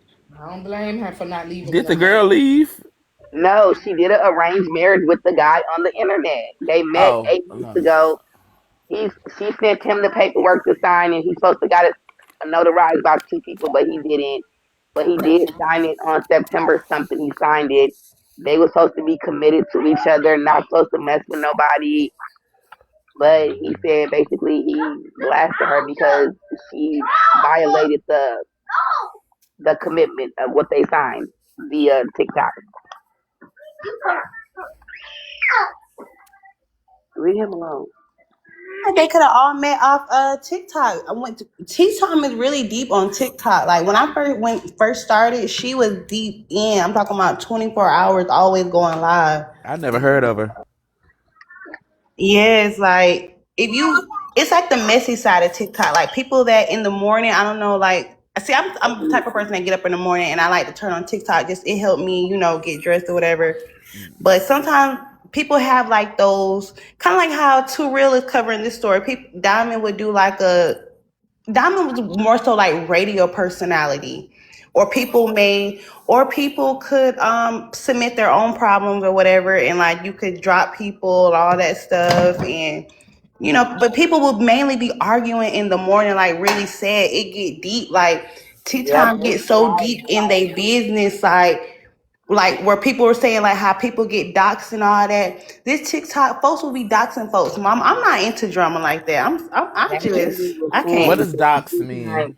I don't blame her for not leaving Did with a the girl husband. leave? No, she did an arranged marriage with the guy on the internet. They met Oh, 8 months no. ago. She sent him the paperwork to sign, and he's supposed to got it notarized by 2 people, but he didn't. But he did sign it on September something. He signed it. They were supposed to be committed to each other, not supposed to mess with nobody. But he said basically he blasted her because she violated the commitment of what they signed via TikTok. Leave him alone. They could have all met off TikTok. I went to T Time is really deep on TikTok. Like when I first started, she was deep in. I'm talking about 24 hours, always going live. I never heard of her. Yes, like if you, it's like the messy side of TikTok. Like people that in the morning, I don't know, like see, I'm the type of person that get up in the morning and I like to turn on TikTok. Just it helped me, get dressed or whatever. But sometimes people have like those kind of like how 2real is covering this story. People Diamond would do like a Diamond was more so like radio personality, or people could submit their own problems or whatever, and like you could drop people, all that stuff, and but people would mainly be arguing in the morning, like really sad. It get deep, like tea Yep, time it's gets so like deep in their business, like where people were saying like how people get doxxed and all that. This TikTok folks will be doxing folks. Mom, I'm not into drama like that. I'm that lady just was I What can't. saying does docs sometimes mean?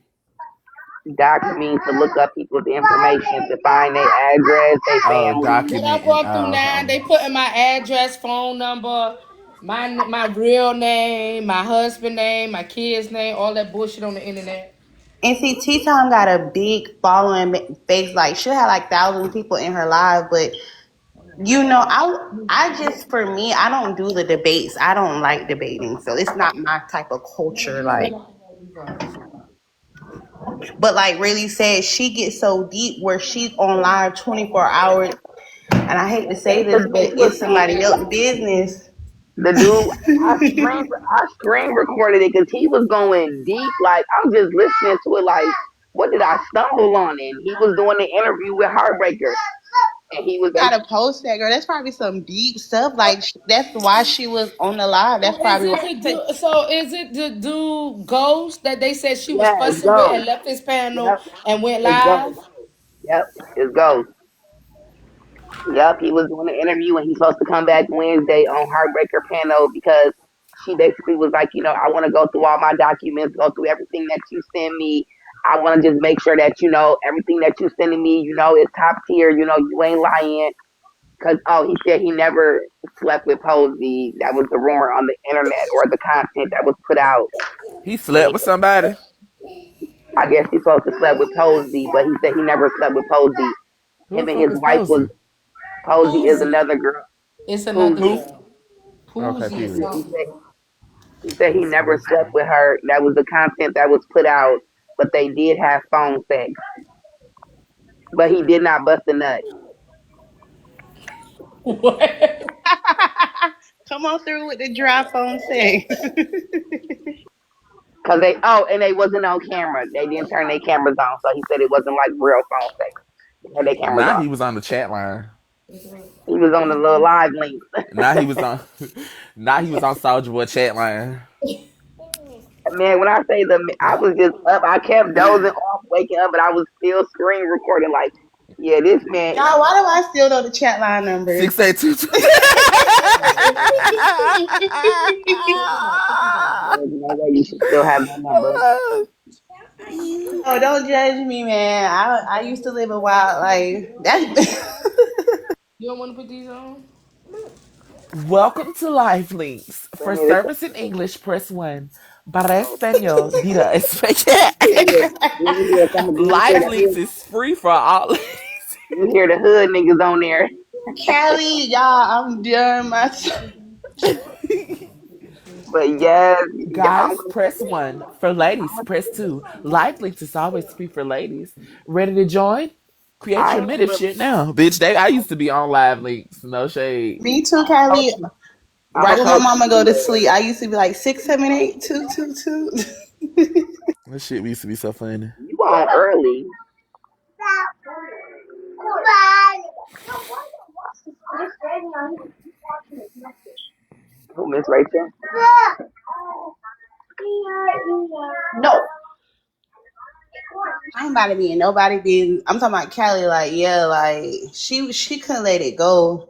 docs mean to look up people's information, to find their address, their Oh, family. What I'm documenting. going through Oh, now, okay. they put in my address, phone number, my real name, my husband name, my kid's name, all that bullshit on the internet. And see, T Time got a big following face. Like she'll have like thousands of people in her live, but You know, I just for me, I don't do the debates. I don't like debating, so it's not my type of culture. Like, but like really said, she gets so deep where she's on live 24 hours, and I hate to say And the this, but dude was it's somebody else's business. the dude. I screen recorded it because he was going deep. Like I'm just listening to it. Like, what did I stumble on? And he was doing the interview with Heartbreaker, and he was Gotta post that, girl. That's probably some deep stuff. Like that's why she was on the live. That's Is probably it why. the dude? So is it the dude Ghost that they said she was yes, fussing with go. and left his panel Yep, and went it's go. live? Yep, it's go. Yep, he was doing the interview and he's supposed to come back Wednesday on Heartbreaker panel because she basically was like, I want to go through all my documents, go through everything that you send me. I want to just make sure that, everything that you sending me, is top tier. You ain't lying. Because, he said he never slept with Posey. That was the rumor on the internet or the content that was put out. He And slept with somebody. I guess he's supposed to sleep with Posey, but he said he never slept with Posey. Who the Him and fuck his is wife was, Posey? Posey is Poozy. another girl. It's another Posey. Who? girl. Okay, Poozy or period. He something. said He said he never slept with her. That was the content that was put out, but they did have phone sex. But he did not bust a nut. What? Come on through with the dry phone sex. And they wasn't on camera. They didn't turn their cameras on, so he said it wasn't like real phone sex. They had their cameras Now on. he was on the chat line. He was on the little live link. Now he was on. Now he was on Soldier Boy chat line. Man, when I say I was just up. I kept dozing off, waking up, but I was still screen recording. Like, yeah, this man. Y'all, why do I still know the chat line number? 682. There's no way you should still have that number. Oh, don't judge me, man. I used to live a wild life. That's You don't want to put these on? Welcome to Live Links. For Man, service in English, press 1. Para español, dirá español. you hear some of you hear Live the Links hood, is free for all. you hear the hood niggas on there. Callie, y'all. I'm done myself. But yes, I'm Guys, gonna press 1. For ladies, press 2. Live Links is always free for ladies. Ready to join? Create I your am membership really shit now. Bitch, I used to be on Live Links. No shade. Me too, coach Callie. you. I'm Right a when my coach mama go you. to sleep, I used to be like 678 222. That shit used to be so funny. You on early. Who, Miss Rachel? No, I ain't about to be in nobody business. I'm talking about Callie. Like, yeah, like she couldn't let it go.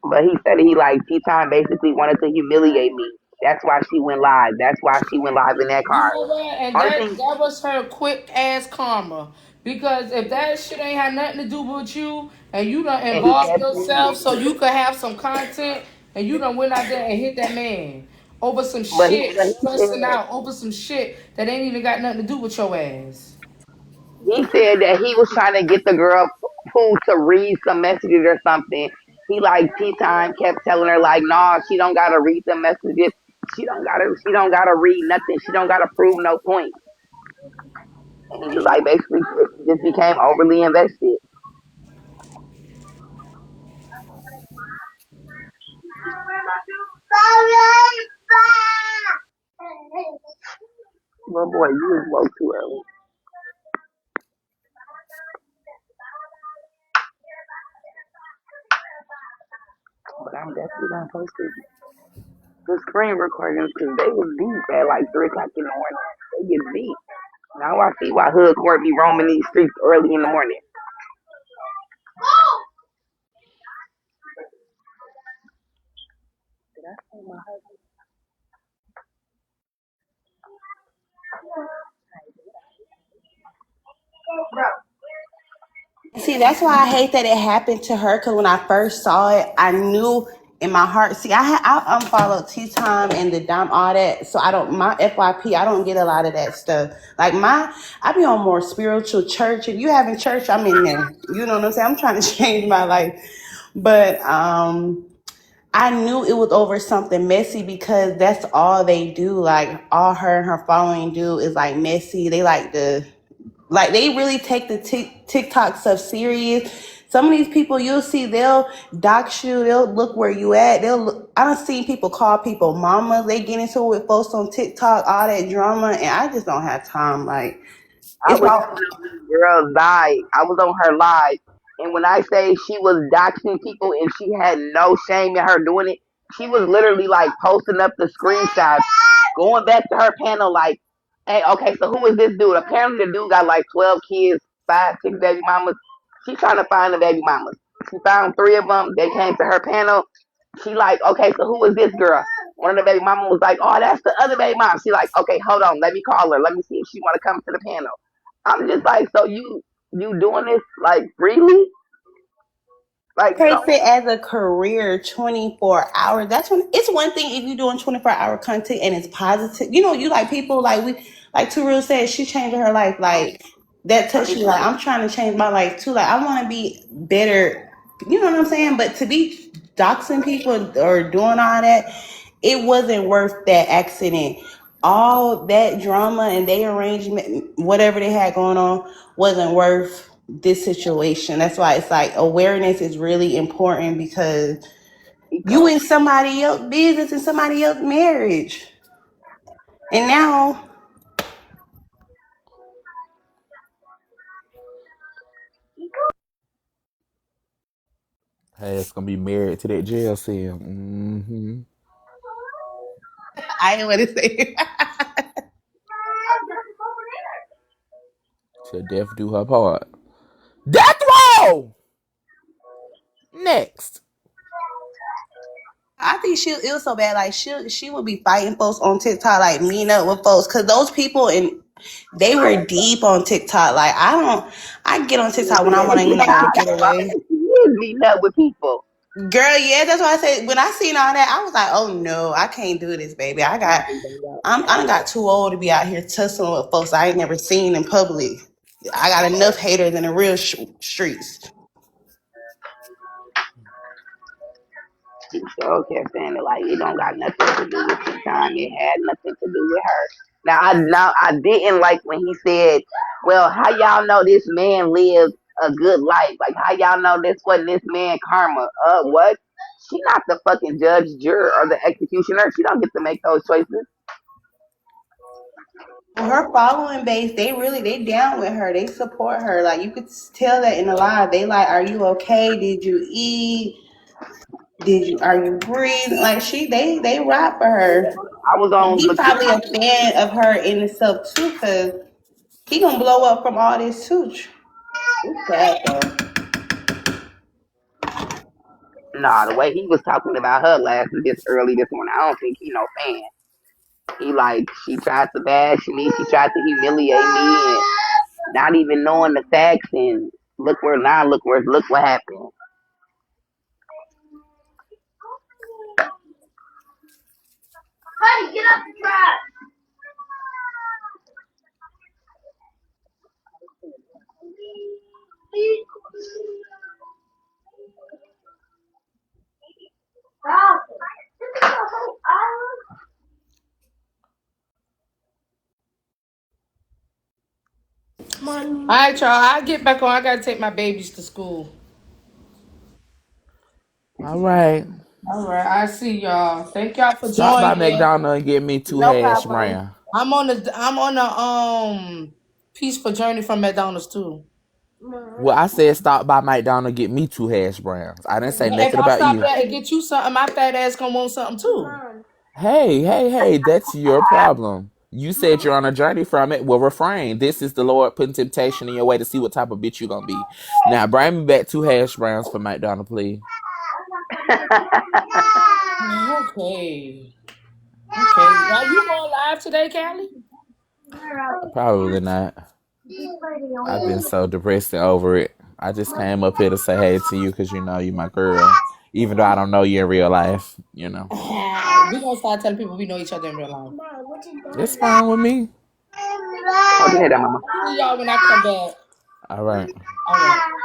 But he said he like T-Time basically wanted to humiliate me. That's why she went live. That's why she went live in that You car. know what? And Only that thing, that was her quick ass karma. Because if that shit ain't had nothing to do with you and you done and he involved kept saying yourself it. so you could have some content and you done went out there and hit that man over some shit, But he stressing said out over some shit that ain't even got nothing to do with your ass. he said that he was trying to get the girl who to read some messages or something. He like Tea Time kept telling her like, nah, she don't gotta read the messages. She don't gotta read nothing. She don't gotta prove no point. And he was like basically just became overly invested. Well boy, you was woke too early. But I'm definitely gonna post the screen recordings because they was deep at like 3 o'clock in the morning. They get deep. Now I see why Hood Court be roaming these streets early in the morning. See, that's why I hate that it happened to her. Cause when I first saw it, I knew in my heart. See, I unfollowed Tea Time and the Dime, all that. So I don't, my FYP, I don't get a lot of that stuff. Like I be on more spiritual church. If you having church, I'm in there. You know what I'm saying? I'm trying to change my life. But I knew it was over something messy because that's all they do. Like all her and her following do is like messy. They like they really take the TikTok stuff serious. Some of these people you'll see, they'll dox you, they'll look where you at. I don't see people call people mamas. They get into it with folks on TikTok, all that drama, and I just don't have time. Like I it's was all one of these girls live. I was on her live, and when I say she was doxing people and she had no shame in her doing it, she was literally like posting up the screenshots, going back to her panel like, "Hey, okay, so who is this dude? Apparently, the dude got like 12 kids, 5, 6 baby mamas. She's trying to find the baby mamas. She found 3 of them. They came to her panel. She like, okay, so who is this girl? One of the baby mama was like, oh, that's the other baby mom. She like, okay, hold on, let me call her. Let me see if she want to come to the panel. I'm just like, so you doing this like freely? Like you takes don't it as a career 24 hours. That's when it's one thing if you're doing 24-hour content and it's positive. You know, you like people like 2real said, she changed her life. Like that touched me. Like I'm trying to change my life too. Like I want to be better. You know what I'm saying? But to be doxing people or doing all that, it wasn't worth that accident. All that drama and they arrangement, whatever they had going on, wasn't worth this situation. That's why it's like awareness is really important because you in somebody else's business and somebody else's marriage. And now Hey, it's gonna be married to that jail cell. Mm-hmm. I ain't want to say Till death do her part. Death row! Next. I think it was so bad. Like she would be fighting folks on TikTok, like meeting up with folks, cause those people and they were deep on TikTok. Like I get on TikTok when I want to, get away. she is meeting up with people. Girl, yeah, that's why I said when I seen all that, I was like, oh no, I can't do this, baby. I done got too old to be out here tussling with folks I ain't never seen in public. I got enough haters in the real streets. She sure kept saying it like it don't got nothing to do with the time. It had nothing to do with her. Now I didn't like when he said, "Well, how y'all know this man lived a good life? Like how y'all know this wasn't this man karma? What? She not the fucking judge, juror, or the executioner. She don't get to make those choices. Her following base, they down with her. They support her. Like you could tell that in the live. They like, are you okay? Did you eat? Are you breathing? Like they ride for her. I was And on he the probably a fan of her in himself too, cause he gonna blow up from all this too. It's sad though. nah. The way he was talking about her this early this morning, I don't think he no fan. He like she tried to bash me, she tried to humiliate me, and not even knowing the facts. And look what happened. All right, y'all. I'll get back on. I gotta take my babies to school. All right. All right, I see y'all. Thank y'all for Stop by joining. McDonald's and get me 2 No hash problem. brown. I'm on the peaceful journey from McDonald's too. Well, I said stop by McDonald's and get me 2 hash browns. I didn't say If nothing I about stop you. there and get you something, my fat ass gonna want something too. Hey, that's your problem. You said you're on a journey from it. Well, refrain. This is the Lord putting temptation in your way to see what type of bitch you're gonna be. Now, bring me back 2 hash browns for McDonald's, please. Okay. Okay. Are you going live today, Callie? Probably not. I've been so depressed and over it. I just came up here to say hey to you because you know you my girl. even though I don't know you in real life. You know, We gonna start telling people we know each other in real life. it's fine with me. Oh, you hear that, Mama? See y'all when I come back. All right. All right.